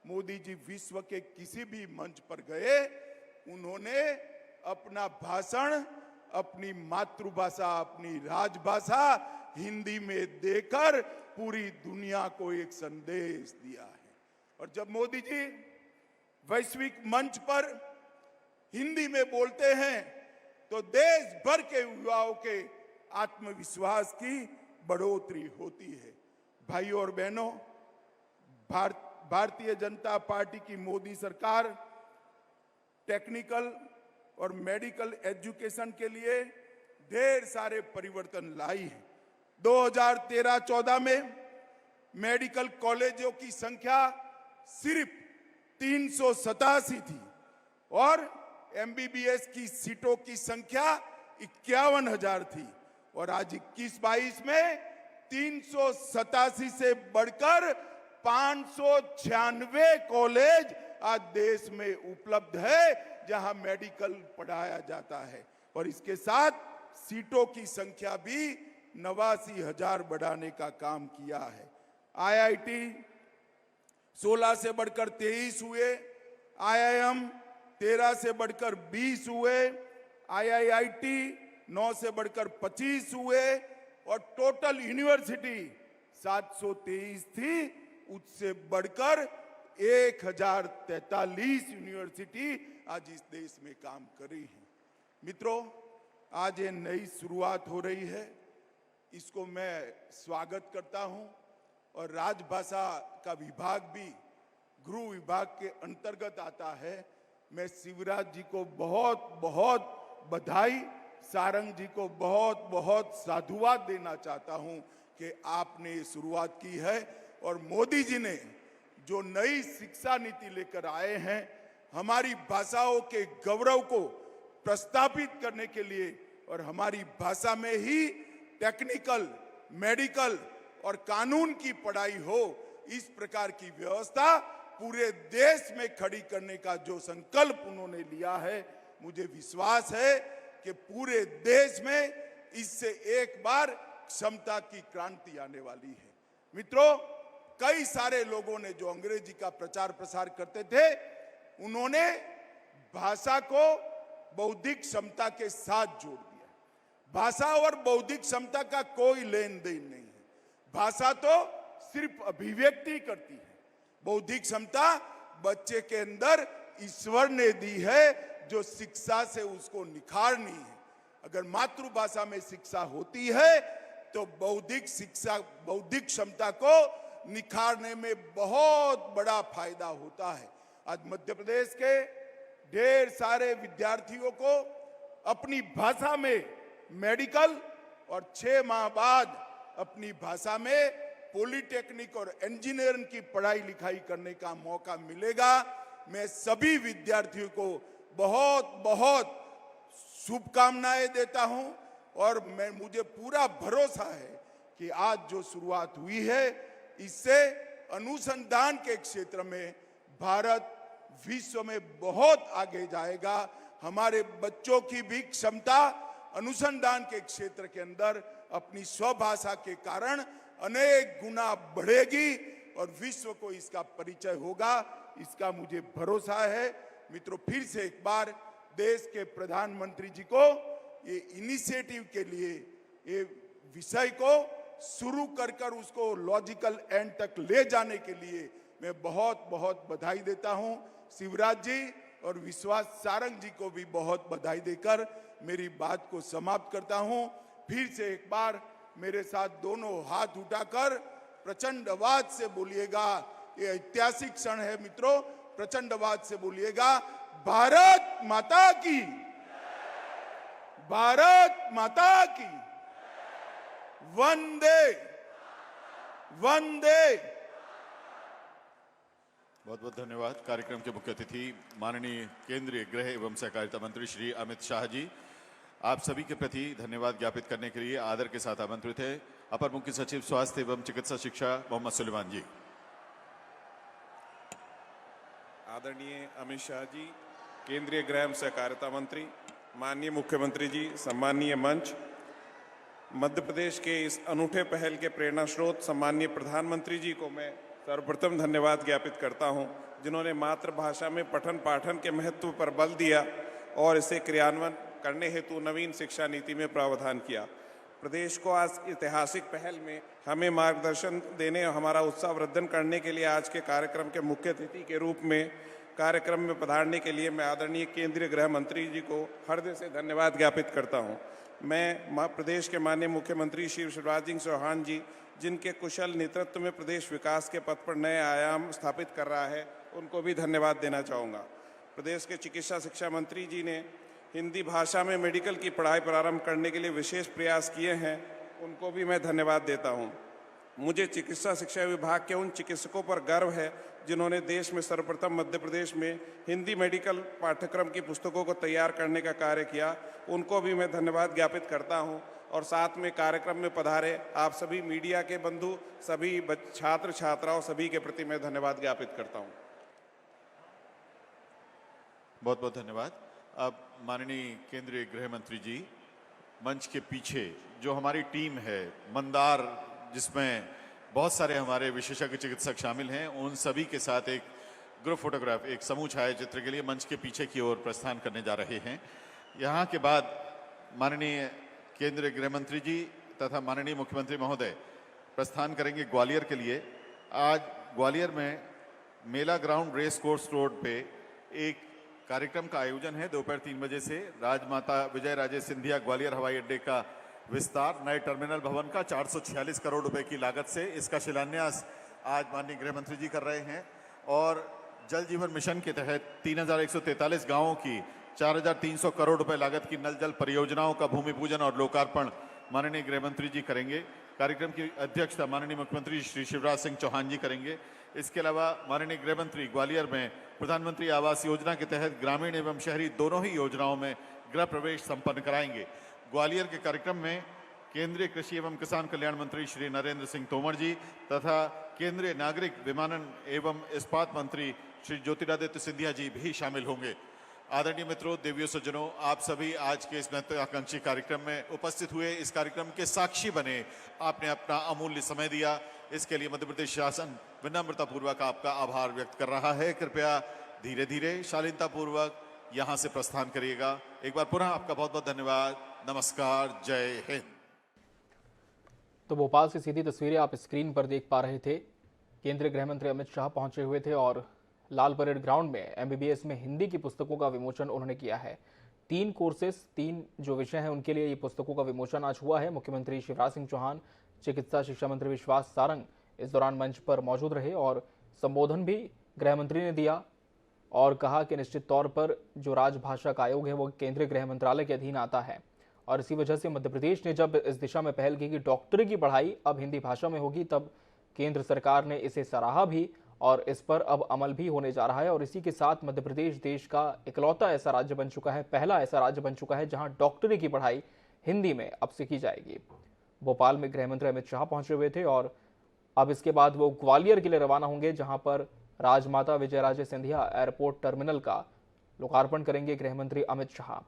मोदी जी विश्व के किसी भी मंच पर गए, उन्होंने अपना भाषण अपनी मातृभाषा, अपनी राजभाषा हिंदी में देकर पूरी दुनिया को एक संदेश दिया है। और जब मोदी जी वैश्विक मंच पर हिंदी में बोलते हैं तो देश भर के युवाओं के आत्मविश्वास की बढ़ोतरी होती है। भाइयों और बहनों, भारतीय जनता पार्टी की मोदी सरकार टेक्निकल और मेडिकल एजुकेशन के लिए ढेर सारे परिवर्तन लाई है। 2013-14 में मेडिकल कॉलेजों की संख्या सिर्फ 387 थी और एमबीबीएस की सीटों की संख्या 51,000 थी। और आज 21-22 में 387 से बढ़कर 596 कॉलेज आज देश में उपलब्ध है जहां मेडिकल पढ़ाया जाता है। और इसके साथ सीटों की संख्या भी 89,000 बढ़ाने का काम किया है। आईआईटी 16 से बढ़कर 23 हुए, आईआईएम 13 से बढ़कर 20 हुए, आईआईआईटी 9 से बढ़कर 25 हुए और टोटल यूनिवर्सिटी 723 थी, उससे बढ़कर 1043 यूनिवर्सिटी आज इस देश में काम कर रही है। मित्रों, आज ये नई शुरुआत हो रही है, इसको मैं स्वागत करता हूं। और राजभाषा का विभाग भी गृह विभाग के अंतर्गत आता है। मैं शिवराज जी को बहुत बहुत बधाई, सारंग जी को बहुत बहुत साधुवाद देना चाहता हूं कि आपने ये शुरुआत की है। और मोदी जी ने जो नई शिक्षा नीति लेकर आए हैं, हमारी भाषाओं के गौरव को प्रस्थापित करने के लिए और हमारी भाषा में ही टेक्निकल, मेडिकल और कानून की पढ़ाई हो, इस प्रकार की व्यवस्था पूरे देश में खड़ी करने का जो संकल्प उन्होंने लिया है, मुझे विश्वास है कि पूरे देश में इससे एक बार क्षमता की क्रांति आने वाली है। मित्रों, कई सारे लोगों ने जो अंग्रेजी का प्रचार प्रसार करते थे, उन्होंने भाषा को बौद्धिक क्षमता के साथ जोड़ दिया। भाषा और बौद्धिक क्षमता का कोई लेन देन नहीं है। भाषा तो सिर्फ अभिव्यक्ति करती है, बौद्धिक क्षमता बच्चे के अंदर ईश्वर ने दी है जो शिक्षा से उसको निखारनी है। अगर मातृभाषा में शिक्षा होती है तो बौद्धिक क्षमता को निखारने में बहुत बड़ा फायदा होता है। आज मध्य प्रदेश के ढेर सारे विद्यार्थियों को अपनी भाषा में मेडिकल और 6 माह बाद अपनी भाषा में पॉलिटेक्निक और इंजीनियरिंग की पढ़ाई लिखाई करने का मौका मिलेगा। मैं सभी विद्यार्थियों को बहुत बहुत शुभकामनाएं देता हूं और मुझे पूरा भरोसा है कि आज जो शुरुआत हुई है, इससे अनुसंधान के क्षेत्र में भारत विश्व में बहुत आगे जाएगा। हमारे बच्चों की भी क्षमता अनुसंधान के क्षेत्र के अंदर अपनी स्वभाषा के कारण अनेक गुना बढ़ेगी और विश्व को इसका परिचय होगा, इसका मुझे भरोसा है। मित्रों, फिर से एक बार देश के प्रधानमंत्री जी को ये इनिशिएटिव के लिए, ये विषय को शुरू कर उसको लॉजिकल एंड तक ले जाने के लिए मैं बहुत बहुत बधाई देता हूं। शिवराज जी और विश्वास सारंग जी को भी बहुत बधाई देकर मेरी बात को समाप्त करता हूं। फिर से एक बार मेरे साथ दोनों हाथ उठाकर प्रचंड आवाज से बोलिएगा, ये ऐतिहासिक क्षण है मित्रों, प्रचंड आवाज से बोलिएगा, भारत माता की, भारत माता की, वंदे वंदे। बहुत बहुत धन्यवाद। कार्यक्रम के मुख्य अतिथि माननीय केंद्रीय गृह एवं सहकारिता मंत्री श्री अमित शाह जी, आप सभी के प्रति धन्यवाद ज्ञापित करने के लिए आदर के साथ आमंत्रित है अपर मुख्य सचिव स्वास्थ्य एवं चिकित्सा शिक्षा मोहम्मद सुलेमान जी। आदरणीय अमित शाह जी, केंद्रीय गृह एवं सहकारिता मंत्री, माननीय मुख्यमंत्री जी, सम्मानीय मंच, मध्य प्रदेश के इस अनूठे पहल के प्रेरणा स्रोत सम्मानीय प्रधानमंत्री जी को मैं सर्वप्रथम धन्यवाद ज्ञापित करता हूं, जिन्होंने मातृभाषा में पठन पाठन के महत्व पर बल दिया और इसे क्रियान्वयन करने हेतु नवीन शिक्षा नीति में प्रावधान किया। प्रदेश को आज ऐतिहासिक पहल में हमें मार्गदर्शन देने और हमारा उत्साहवर्धन करने के लिए आज के कार्यक्रम के मुख्य अतिथि के रूप में कार्यक्रम में पधारने के लिए मैं आदरणीय केंद्रीय गृह मंत्री जी को हृदय से धन्यवाद ज्ञापित करता हूं। मैं प्रदेश के माननीय मुख्यमंत्री श्री शिवराज सिंह चौहान जी, जिनके कुशल नेतृत्व में प्रदेश विकास के पथ पर नए आयाम स्थापित कर रहा है, उनको भी धन्यवाद देना चाहूँगा। प्रदेश के चिकित्सा शिक्षा मंत्री जी ने हिंदी भाषा में मेडिकल की पढ़ाई प्रारंभ करने के लिए विशेष प्रयास किए हैं, उनको भी मैं धन्यवाद देता हूँ। मुझे चिकित्सा शिक्षा विभाग के उन चिकित्सकों पर गर्व है जिन्होंने देश में सर्वप्रथम मध्य प्रदेश में हिंदी मेडिकल पाठ्यक्रम की पुस्तकों को तैयार करने का कार्य किया, उनको भी मैं धन्यवाद ज्ञापित करता हूं। और साथ में कार्यक्रम में पधारे आप सभी मीडिया के बंधु, सभी छात्र छात्राओं, सभी के प्रति मैं धन्यवाद ज्ञापित करता हूं। बहुत बहुत धन्यवाद। अब माननीय केंद्रीय गृह मंत्री जी, मंच के पीछे जो हमारी टीम है मंदार, जिसमें बहुत सारे हमारे विशेषज्ञ चिकित्सक शामिल हैं, उन सभी के साथ एक ग्रुप फोटोग्राफ, एक समूह छायाचित्र के लिए मंच के पीछे की ओर प्रस्थान करने जा रहे हैं। यहाँ के बाद माननीय केंद्रीय गृह मंत्री जी तथा माननीय मुख्यमंत्री महोदय प्रस्थान करेंगे ग्वालियर के लिए। आज ग्वालियर में मेला ग्राउंड रेस कोर्स रोड पे एक कार्यक्रम का आयोजन है। दोपहर 3 बजे से राजमाता विजय राजे सिंधिया ग्वालियर हवाई अड्डे का विस्तार, नए टर्मिनल भवन का 446 करोड़ रुपए की लागत से, इसका शिलान्यास आज माननीय गृह मंत्री जी कर रहे हैं। और जल जीवन मिशन के तहत 3143 गांवों की 4300 करोड़ रुपए लागत की नल जल परियोजनाओं का भूमि पूजन और लोकार्पण माननीय गृह मंत्री जी करेंगे। कार्यक्रम की अध्यक्षता माननीय मुख्यमंत्री श्री शिवराज सिंह चौहान जी करेंगे। इसके अलावा माननीय गृह मंत्री ग्वालियर में प्रधानमंत्री आवास योजना के तहत ग्रामीण एवं शहरी दोनों ही योजनाओं में गृह प्रवेश संपन्न कराएंगे। ग्वालियर के कार्यक्रम में केंद्रीय कृषि एवं किसान कल्याण मंत्री श्री नरेंद्र सिंह तोमर जी तथा केंद्रीय नागरिक विमानन एवं इस्पात मंत्री श्री ज्योतिरादित्य सिंधिया जी भी शामिल होंगे। आदरणीय मित्रों, देवियों, सज्जनों, आप सभी आज के इस महत्वाकांक्षी कार्यक्रम में उपस्थित हुए, इस कार्यक्रम के साक्षी बने, आपने अपना अमूल्य समय दिया, इसके लिए मध्य प्रदेश शासन विनम्रता पूर्वक आपका आभार व्यक्त कर रहा है। कृपया धीरे धीरे शालीनता पूर्वक यहाँ से प्रस्थान करिएगा। एक बार पुनः आपका बहुत बहुत धन्यवाद। नमस्कार, जय हिंद। तो भोपाल से सीधी तस्वीरें आप स्क्रीन पर देख पा रहे थे। केंद्रीय गृह मंत्री अमित शाह पहुंचे हुए थे और लाल परेड ग्राउंड में एमबीबीएस में हिंदी की पुस्तकों का विमोचन उन्होंने किया है। 3 कोर्सेस, 3 जो विषय हैं उनके लिए ये पुस्तकों का विमोचन आज हुआ है। मुख्यमंत्री शिवराज सिंह चौहान, चिकित्सा शिक्षा मंत्री विश्वास सारंग इस दौरान मंच पर मौजूद रहे और संबोधन भी गृह मंत्री ने दिया और कहा कि निश्चित तौर पर जो राजभाषा का आयोग है वो केंद्रीय गृह मंत्रालय के अधीन आता है और इसी वजह से मध्य प्रदेश ने जब इस दिशा में पहल की कि डॉक्टरी की पढ़ाई अब हिंदी भाषा में होगी, तब केंद्र सरकार ने इसे सराहा भी और इस पर अब अमल भी होने जा रहा है। और इसी के साथ मध्य प्रदेश देश का इकलौता ऐसा राज्य बन चुका है, पहला ऐसा राज्य बन चुका है जहां डॉक्टरी की पढ़ाई हिंदी में अब से की जाएगी। भोपाल में गृह मंत्री अमित शाह पहुंचे हुए थे और अब इसके बाद वो ग्वालियर के लिए रवाना होंगे, जहां पर राजमाता विजयराजे सिंधिया एयरपोर्ट टर्मिनल का लोकार्पण करेंगे गृह मंत्री अमित शाह।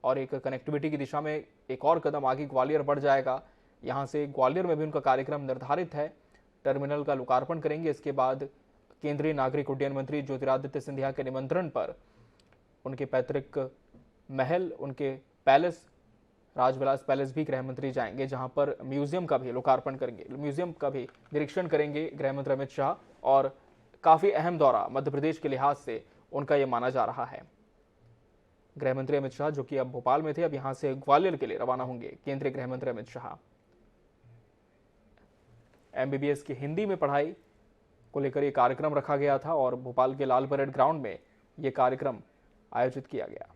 और एक कनेक्टिविटी की दिशा में एक और कदम आगे ग्वालियर बढ़ जाएगा। यहाँ से ग्वालियर में भी उनका कार्यक्रम निर्धारित है, टर्मिनल का लोकार्पण करेंगे। इसके बाद केंद्रीय नागरिक उड्डयन मंत्री ज्योतिरादित्य सिंधिया के निमंत्रण पर उनके पैतृक महल, उनके पैलेस, राजविलास पैलेस भी गृह मंत्री जाएंगे, जहां पर म्यूजियम का भी लोकार्पण करेंगे, म्यूजियम का भी निरीक्षण करेंगे गृह मंत्री अमित शाह। और काफी अहम दौरा मध्य प्रदेश के लिहाज से उनका ये माना जा रहा है। गृह मंत्री अमित शाह, जो कि अब भोपाल में थे, अब यहां से ग्वालियर के लिए रवाना होंगे। केंद्रीय गृह मंत्री अमित शाह MBBS की हिंदी में पढ़ाई को लेकर यह कार्यक्रम रखा गया था और भोपाल के लाल परेड ग्राउंड में यह कार्यक्रम आयोजित किया गया।